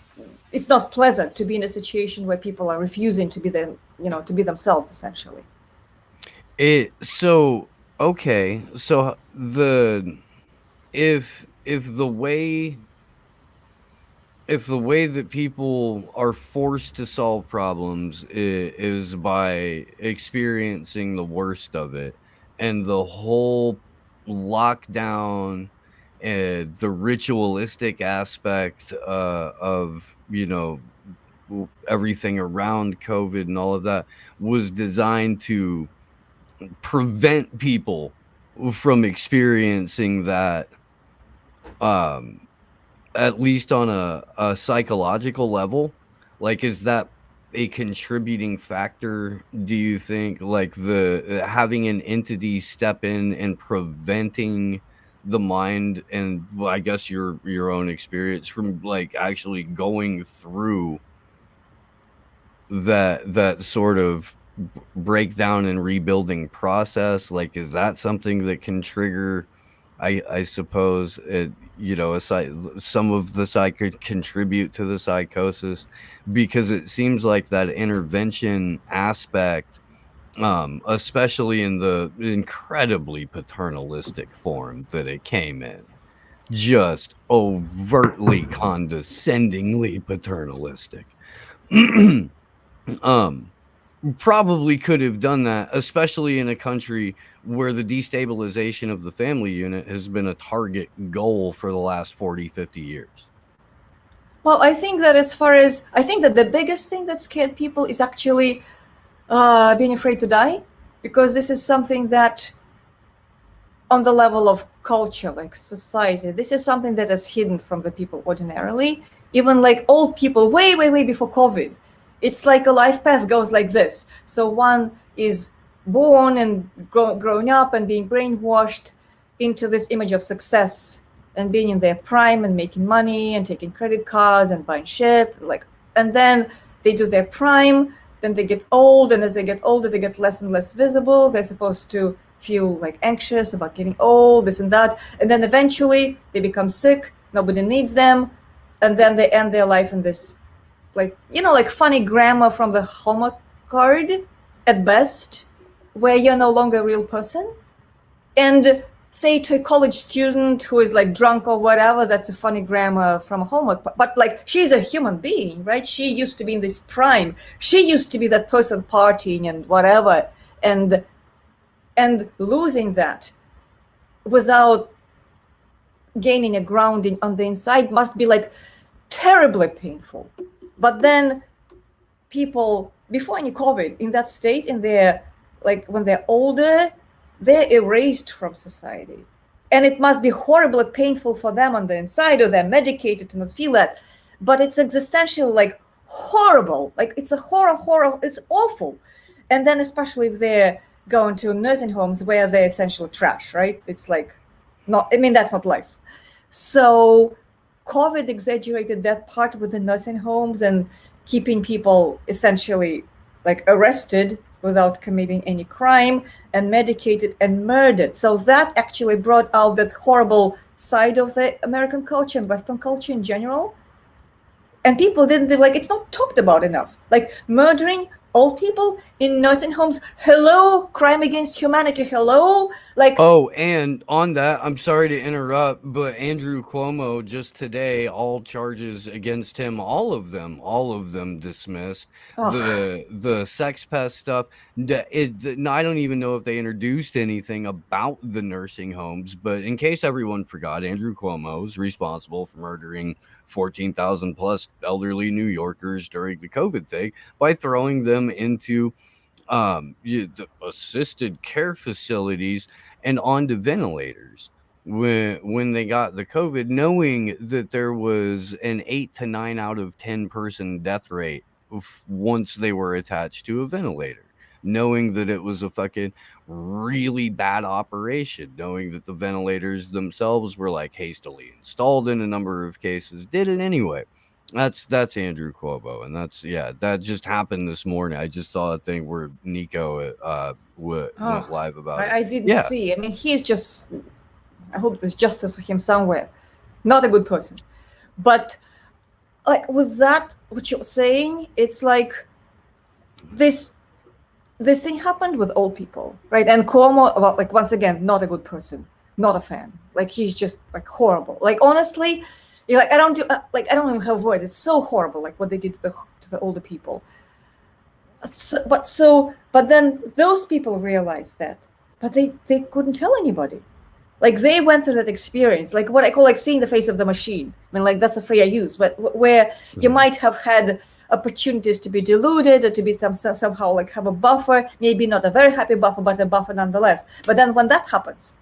Speaker 2: not pleasant to be in a situation where people are refusing to be to be themselves, essentially.
Speaker 1: Okay, so if the way that people are forced to solve problems is by experiencing the worst of it, and the whole lockdown and the ritualistic aspect of everything around COVID and all of that was designed to prevent people from experiencing that, at least on a psychological level. Like, is that a contributing factor, do you think, like the having an entity step in and preventing the mind and I guess your own experience from like actually going through that sort of breakdown and rebuilding process? Like, is that something that can trigger, I suppose, some of the psych could contribute to the psychosis, because it seems like that intervention aspect, especially in the incredibly paternalistic form that it came in, just overtly condescendingly paternalistic. Probably could have done that, especially in a country where the destabilization of the family unit has been a target goal for the last 40, 50 years.
Speaker 2: Well, I think that I think that the biggest thing that scared people is actually being afraid to die, because this is something that on the level of culture, like society, this is something that is hidden from the people ordinarily. Even like old people, way before COVID, it's like a life path goes like this. So one is born and growing up and being brainwashed into this image of success and being in their prime and making money and taking credit cards and buying shit, and then they do their prime, then they get old, and as they get older they get less and less visible. They're supposed to feel like anxious about getting old, this and that, and then eventually they become sick, nobody needs them, and then they end their life in this like funny grammar from the Hallmark card at best, where you're no longer a real person. And say to a college student who is like drunk or whatever, that's a funny grammar from a Hallmark, but like she's a human being, right? She used to be in this prime, she used to be that person partying and whatever, and losing that without gaining a grounding on the inside must be like terribly painful. But then people before any COVID in that state, in their like when they're older, they're erased from society, and it must be horribly painful for them on the inside, or they're medicated to not feel that. But it's existential, like horrible, like it's a horror, it's awful. And then especially if they're going to nursing homes where they're essentially trash, right? It's like that's not life. So COVID exaggerated that part with the nursing homes and keeping people essentially like arrested without committing any crime and medicated and murdered. So that actually brought out that horrible side of the American culture and Western culture in general. And people didn't it's not talked about enough. Like murdering old people in nursing homes. Hello, crime against humanity. Hello,
Speaker 1: And on that, I'm sorry to interrupt, but Andrew Cuomo just today, all charges against him, all of them dismissed. The sex pest stuff. I don't even know if they introduced anything about the nursing homes, but in case everyone forgot, Andrew Cuomo is responsible for murdering 14,000 plus elderly New Yorkers during the COVID thing by throwing them into the assisted care facilities and onto ventilators when they got the COVID, knowing that there was an 8 to 9 out of 10 person death rate once they were attached to a ventilator, knowing that it was a fucking really bad operation, knowing that the ventilators themselves were like hastily installed in a number of cases, did it anyway. That's Andrew Cuomo, and that just happened this morning. I just saw a thing where Nico went live about it.
Speaker 2: I didn't see. I mean, he's just. I hope there's justice for him somewhere. Not a good person, but like with that, what you're saying, it's like this thing happened with old people, right? And Cuomo, well, like once again, not a good person, not a fan. Like he's just like horrible. Like honestly. You're like I don't even have words. It's so horrible, like what they did to the older people. But then those people realized that, but they couldn't tell anybody. Like they went through that experience, like what I call like seeing the face of the machine. I mean, like that's a phrase I use, but where you might have had opportunities to be deluded or to be somehow like have a buffer, maybe not a very happy buffer, but a buffer nonetheless. But then when that happens,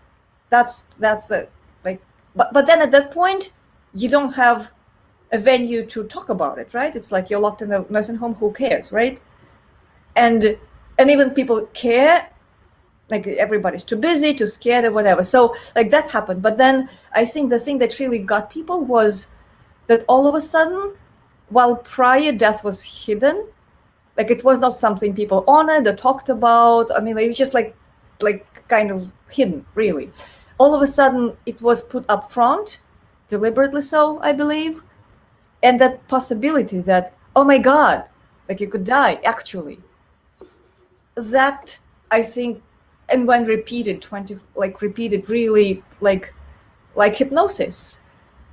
Speaker 2: that's the like. But then at that point. You don't have a venue to talk about it, right? It's like you're locked in a nursing home, who cares, right? And even people care, like everybody's too busy, too scared, or whatever. So like that happened. But then I think the thing that really got people was that all of a sudden, while prior death was hidden, like it was not something people honored or talked about. I mean, it was just like kind of hidden, really. All of a sudden, it was put up front, deliberately so, I believe. And that possibility that, oh my God, like you could die, actually. That, I think, and when repeated, repeated really like hypnosis,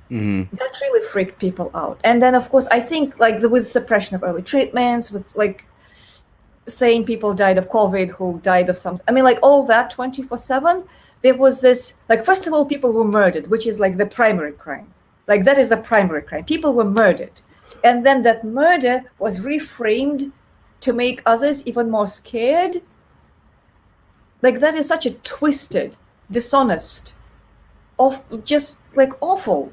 Speaker 2: that really freaked people out. And then, of course, I think like with suppression of early treatments, with like saying people died of COVID, who died of something. I mean, like all that 24/7, there was this, like, first of all, people were murdered, which is like the primary crime. Like that is a primary crime. People were murdered. And then that murder was reframed to make others even more scared. Like that is such a twisted, dishonest, just like awful.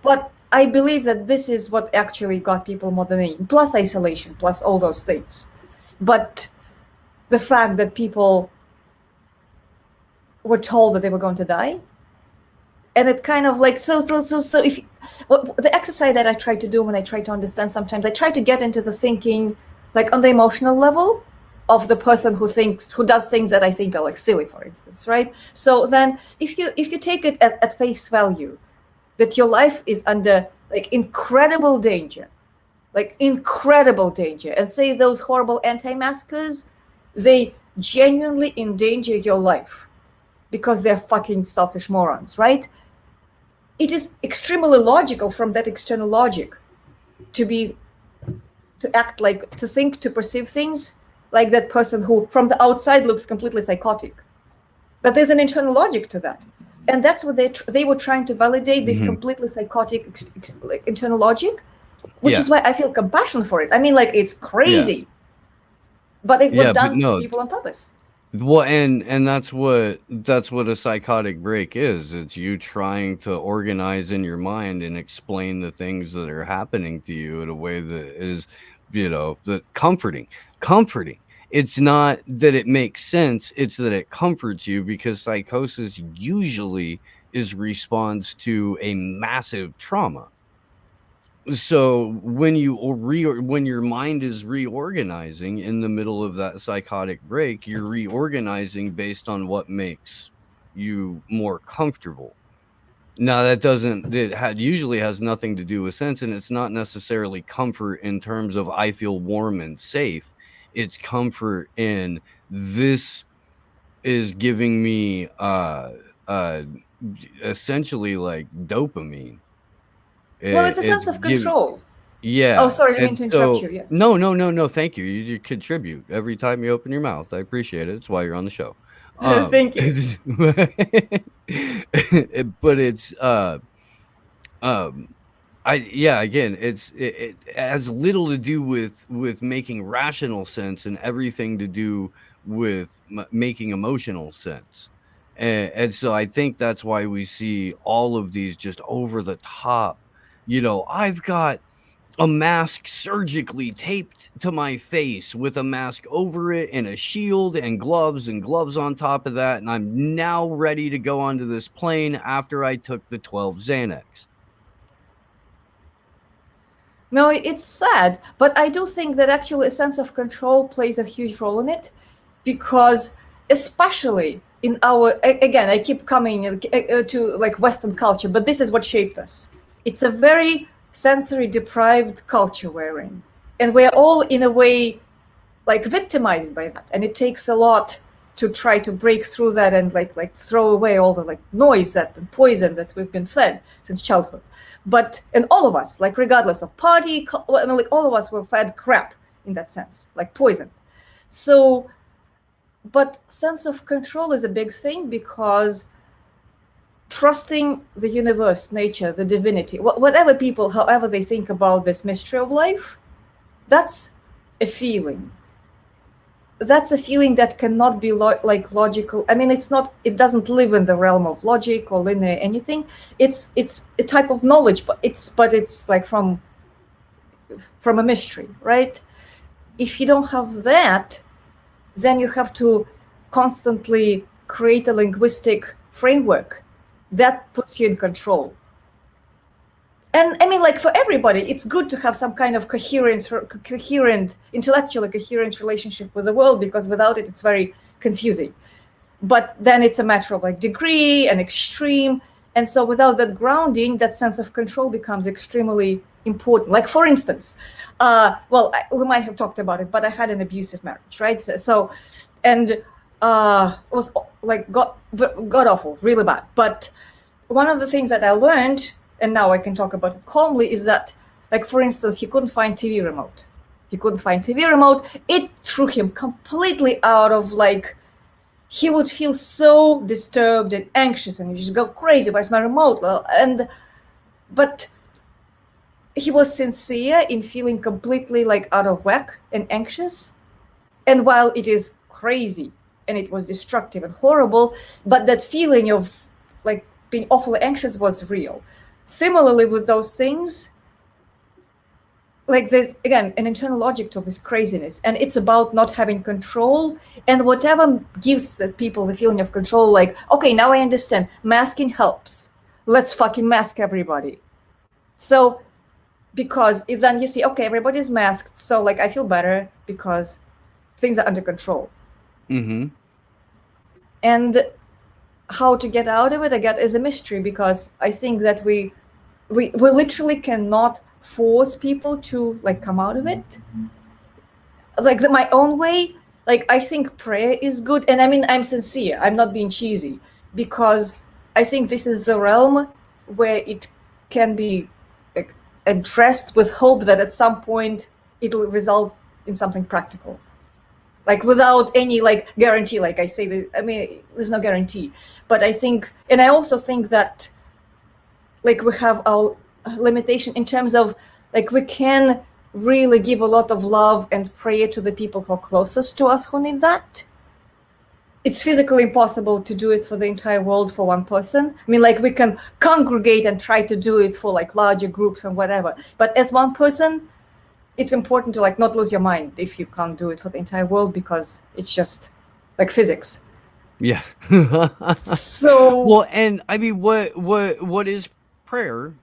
Speaker 2: But I believe that this is what actually got people more than anything, plus isolation, plus all those things. But the fact that people were told that they were going to die, and it kind of like, so if the exercise that I try to do when I try to understand, sometimes I try to get into the thinking, like on the emotional level of the person who does things that I think are like silly, for instance, right? So then if you take it at face value, that your life is under like incredible danger, and say those horrible anti-maskers, they genuinely endanger your life because they're fucking selfish morons, right? It is extremely logical from that external logic to act like, to think, to perceive things like that person who from the outside looks completely psychotic. But there's an internal logic to that. And that's what they were trying to validate, this completely psychotic like internal logic, which is why I feel compassion for it. I mean, like, it's crazy, but it was done to people on purpose.
Speaker 1: Well, and that's what a psychotic break is. It's you trying to organize in your mind and explain the things that are happening to you in a way that is, that comforting. It's not that it makes sense, it's that it comforts you, because psychosis usually is response to a massive trauma. So when your mind is reorganizing in the middle of that psychotic break, you're reorganizing based on what makes you more comfortable. Now that usually has nothing to do with sense, and it's not necessarily comfort in terms of I feel warm and safe. It's comfort in this is giving me essentially like dopamine.
Speaker 2: Well, it's a sense of control.
Speaker 1: Yeah.
Speaker 2: Oh, sorry, I didn't mean to interrupt you. Yeah.
Speaker 1: No. Thank you. You contribute every time you open your mouth. I appreciate it. It's why you're on the show.
Speaker 2: Thank you.
Speaker 1: But it's again, it has little to do with making rational sense and everything to do with making emotional sense. And so I think that's why we see all of these just over the top. I've got a mask surgically taped to my face with a mask over it and a shield and gloves on top of that. And I'm now ready to go onto this plane after I took the 12 Xanax.
Speaker 2: No, it's sad, but I do think that actually a sense of control plays a huge role in it, because especially in our, again, I keep coming to like Western culture, but this is what shaped us. It's a very sensory deprived culture we're in, and we're all in a way like victimized by that, and it takes a lot to try to break through that and like throw away all the like noise and poison that we've been fed since childhood. But, and all of us, like regardless of party, I mean, like all of us were fed crap in that sense, like poison. So, but sense of control is a big thing, because trusting the universe, nature, the divinity, whatever people, however they think about this mystery of life, that's a feeling. That's a feeling that cannot be like logical. I mean, it doesn't live in the realm of logic or linear anything. It's a type of knowledge, but it's like from a mystery, right? If you don't have that, then you have to constantly create a linguistic framework that puts you in control. And I mean, like, for everybody, it's good to have some kind of intellectually coherent relationship with the world, because without it, it's very confusing. But then it's a matter of like degree and extreme. And so without that grounding, that sense of control becomes extremely important. Like, for instance, we might have talked about it, but I had an abusive marriage, right? So it was like god awful, really bad. But one of the things that I learned, and now I can talk about it calmly, is that, like, for instance, he couldn't find TV remote. It threw him completely out of, like, he would feel so disturbed and anxious and just go crazy, where's my remote? But he was sincere in feeling completely like out of whack and anxious. And while it is crazy and it was destructive and horrible, but that feeling of like being awfully anxious was real. Similarly with those things, like there's, again, an internal logic to this craziness, and it's about not having control, and whatever gives the people the feeling of control, like, okay, now I understand, masking helps. Let's fucking mask everybody. So, because then you see, okay, everybody's masked, so like I feel better because things are under control.
Speaker 1: Mm-hmm.
Speaker 2: And how to get out of it, again, is a mystery, because I think that we literally cannot force people to like come out of it. Like my own way, like I think prayer is good, and I mean I'm sincere, I'm not being cheesy, because I think this is the realm where it can be like addressed with hope that at some point it will result in something practical, like without any like guarantee. Like I say, I mean there's no guarantee, but I think, and I also think that like we have our limitation in terms of like we can really give a lot of love and prayer to the people who are closest to us who need that. It's physically impossible to do it for the entire world for one person. I mean, like we can congregate and try to do it for like larger groups and whatever, but as one person it's important to like not lose your mind if you can't do it for the entire world, because it's just like physics.
Speaker 1: Yeah.
Speaker 2: So
Speaker 1: well, and I mean, what is prayer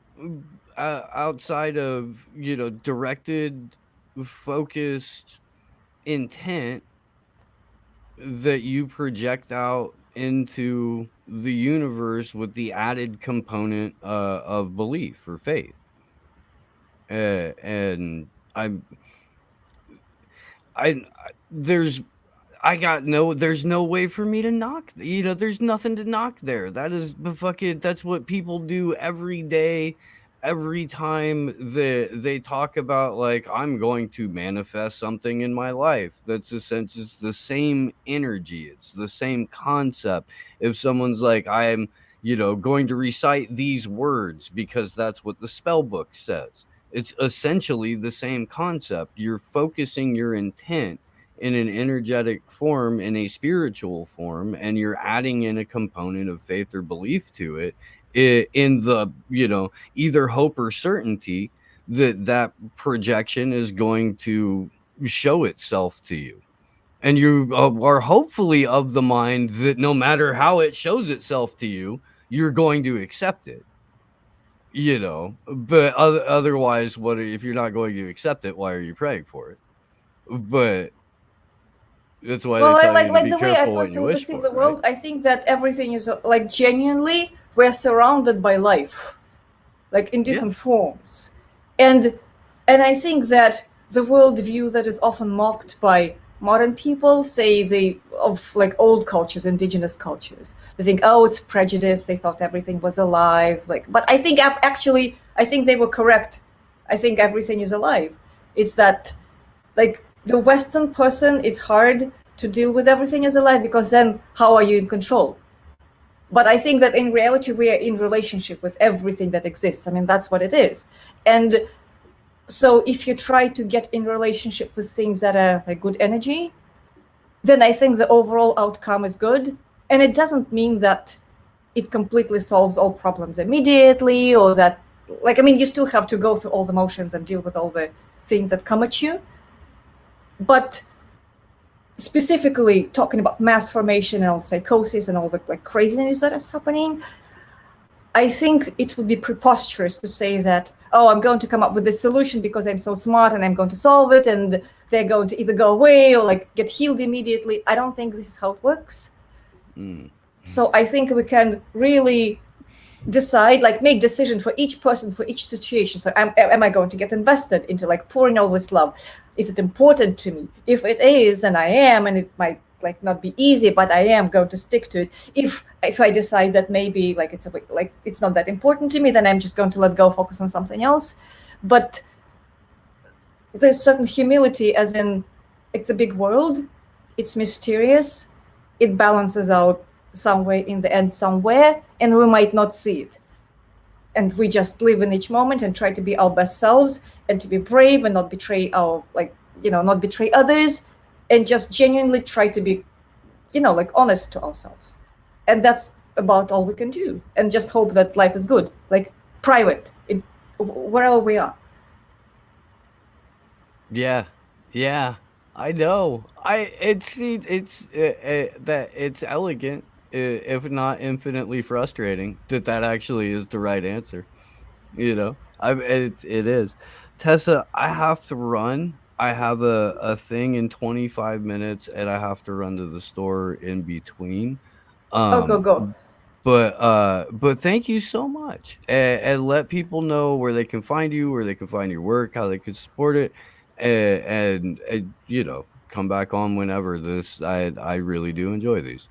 Speaker 1: outside of, you know, directed, focused intent that you project out into the universe with the added component of belief or faith? And there's no way for me to knock, you know, there's nothing to knock there. That is that's what people do every day, every time they talk about like, I'm going to manifest something in my life. That's essentially, it's the same energy, it's the same concept. If someone's like, I'm, you know, going to recite these words because that's what the spell book says, it's essentially the same concept. You're focusing your intent in an energetic form, in a spiritual form, and you're adding in a component of faith or belief to it, in the, you know, either hope or certainty that projection is going to show itself to you. And you are hopefully of the mind that no matter how it shows itself to you, you're going to accept it. You know, but otherwise, what if you're not going to accept it? Why are you praying for it? But that's why they tell you to be
Speaker 2: the way I
Speaker 1: careful what you
Speaker 2: personally
Speaker 1: wish
Speaker 2: perceive
Speaker 1: for,
Speaker 2: the world,
Speaker 1: right?
Speaker 2: I think that everything is like genuinely we're surrounded by life, like in different forms, and I think that the worldview that is often mocked by modern people, say of like old cultures, indigenous cultures, they think, oh, it's prejudice. They thought everything was alive. Like, but I think actually, I think they were correct. I think everything is alive. It's that, like, the Western person, it's hard to deal with everything as alive, because then how are you in control? But I think that in reality, we are in relationship with everything that exists. I mean, that's what it is. And so if you try to get in relationship with things that are like good energy, then I think the overall outcome is good. And it doesn't mean that it completely solves all problems immediately, or that, like, I mean, you still have to go through all the motions and deal with all the things that come at you. But specifically talking about mass formation and psychosis and all the like craziness that is happening, I think it would be preposterous to say that, oh, I'm going to come up with this solution because I'm so smart and I'm going to solve it and they're going to either go away or like get healed immediately. I don't think this is how it works. So I think we can really decide, like make decisions for each person, for each situation. So am I going to get invested into like pouring all this love? Is it important to me? If it is, and I am, and it might like not be easy, but I am going to stick to it. If I decide that maybe like it's not that important to me, then I'm just going to let go, focus on something else. But there's certain humility, as in it's a big world, it's mysterious, it balances out some way in the end somewhere, and we might not see it. And we just live in each moment and try to be our best selves and to be brave and not betray not betray others, and just genuinely try to be, like honest to ourselves. And that's about all we can do. And just hope that life is good, like private, wherever we are.
Speaker 1: Yeah, I know. It's elegant, if not infinitely frustrating. That actually is the right answer. It is. Tessa, I have to run. I have a thing in 25 minutes, and I have to run to the store in between.
Speaker 2: Go.
Speaker 1: But thank you so much, and let people know where they can find you, where they can find your work, how they can support it, and come back on whenever. I really do enjoy these.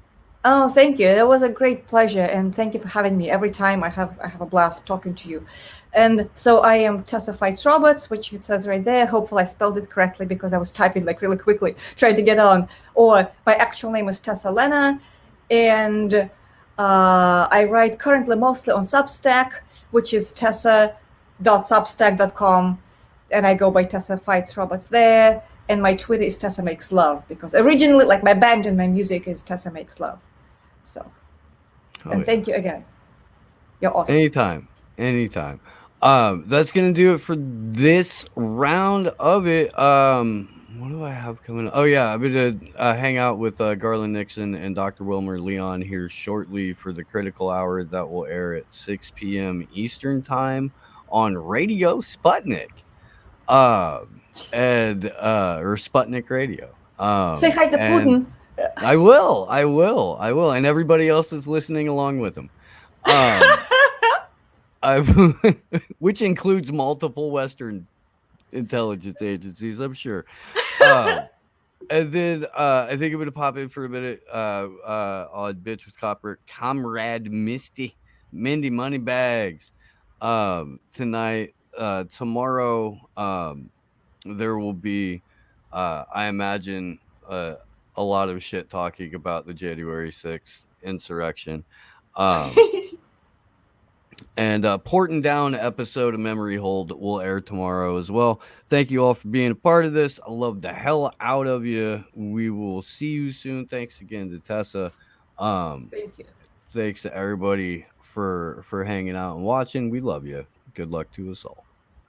Speaker 2: Oh, thank you. It was a great pleasure, and thank you for having me. Every time I have a blast talking to you. And so I am Tessa Fights Robots, which it says right there. Hopefully I spelled it correctly because I was typing like really quickly, trying to get on. Or my actual name is Tessa Lena, and I write currently mostly on Substack, which is tessa.substack.com, and I go by Tessa Fights Robots there. And my Twitter is Tessa Makes Love, because originally, like my band and my music is Tessa Makes Love. So, thank you again. You're awesome.
Speaker 1: Anytime. That's gonna do it for this round of it. What do I have coming up? Oh yeah, I'm gonna hang out with Garland Nixon and Dr. Wilmer Leon here shortly for the Critical Hour that will air at 6 p.m. Eastern Time on Radio Sputnik, or Sputnik Radio.
Speaker 2: Say hi to Putin.
Speaker 1: I will, and everybody else is listening along with them. Which includes multiple Western intelligence agencies, I'm sure. And then I think I'm going to pop in for a minute on Bitch with Copper, Comrade Mindy Moneybags. Tonight, tomorrow, there will be, I imagine, a lot of shit talking about the January 6th insurrection. And Porting Down episode of Memory Hold will air tomorrow as well. Thank you all for being a part of this. I love the hell out of you. We will see you soon. Thanks again to Tessa.
Speaker 2: Thank you.
Speaker 1: Thanks to everybody for hanging out and watching. We love you. Good luck to us all.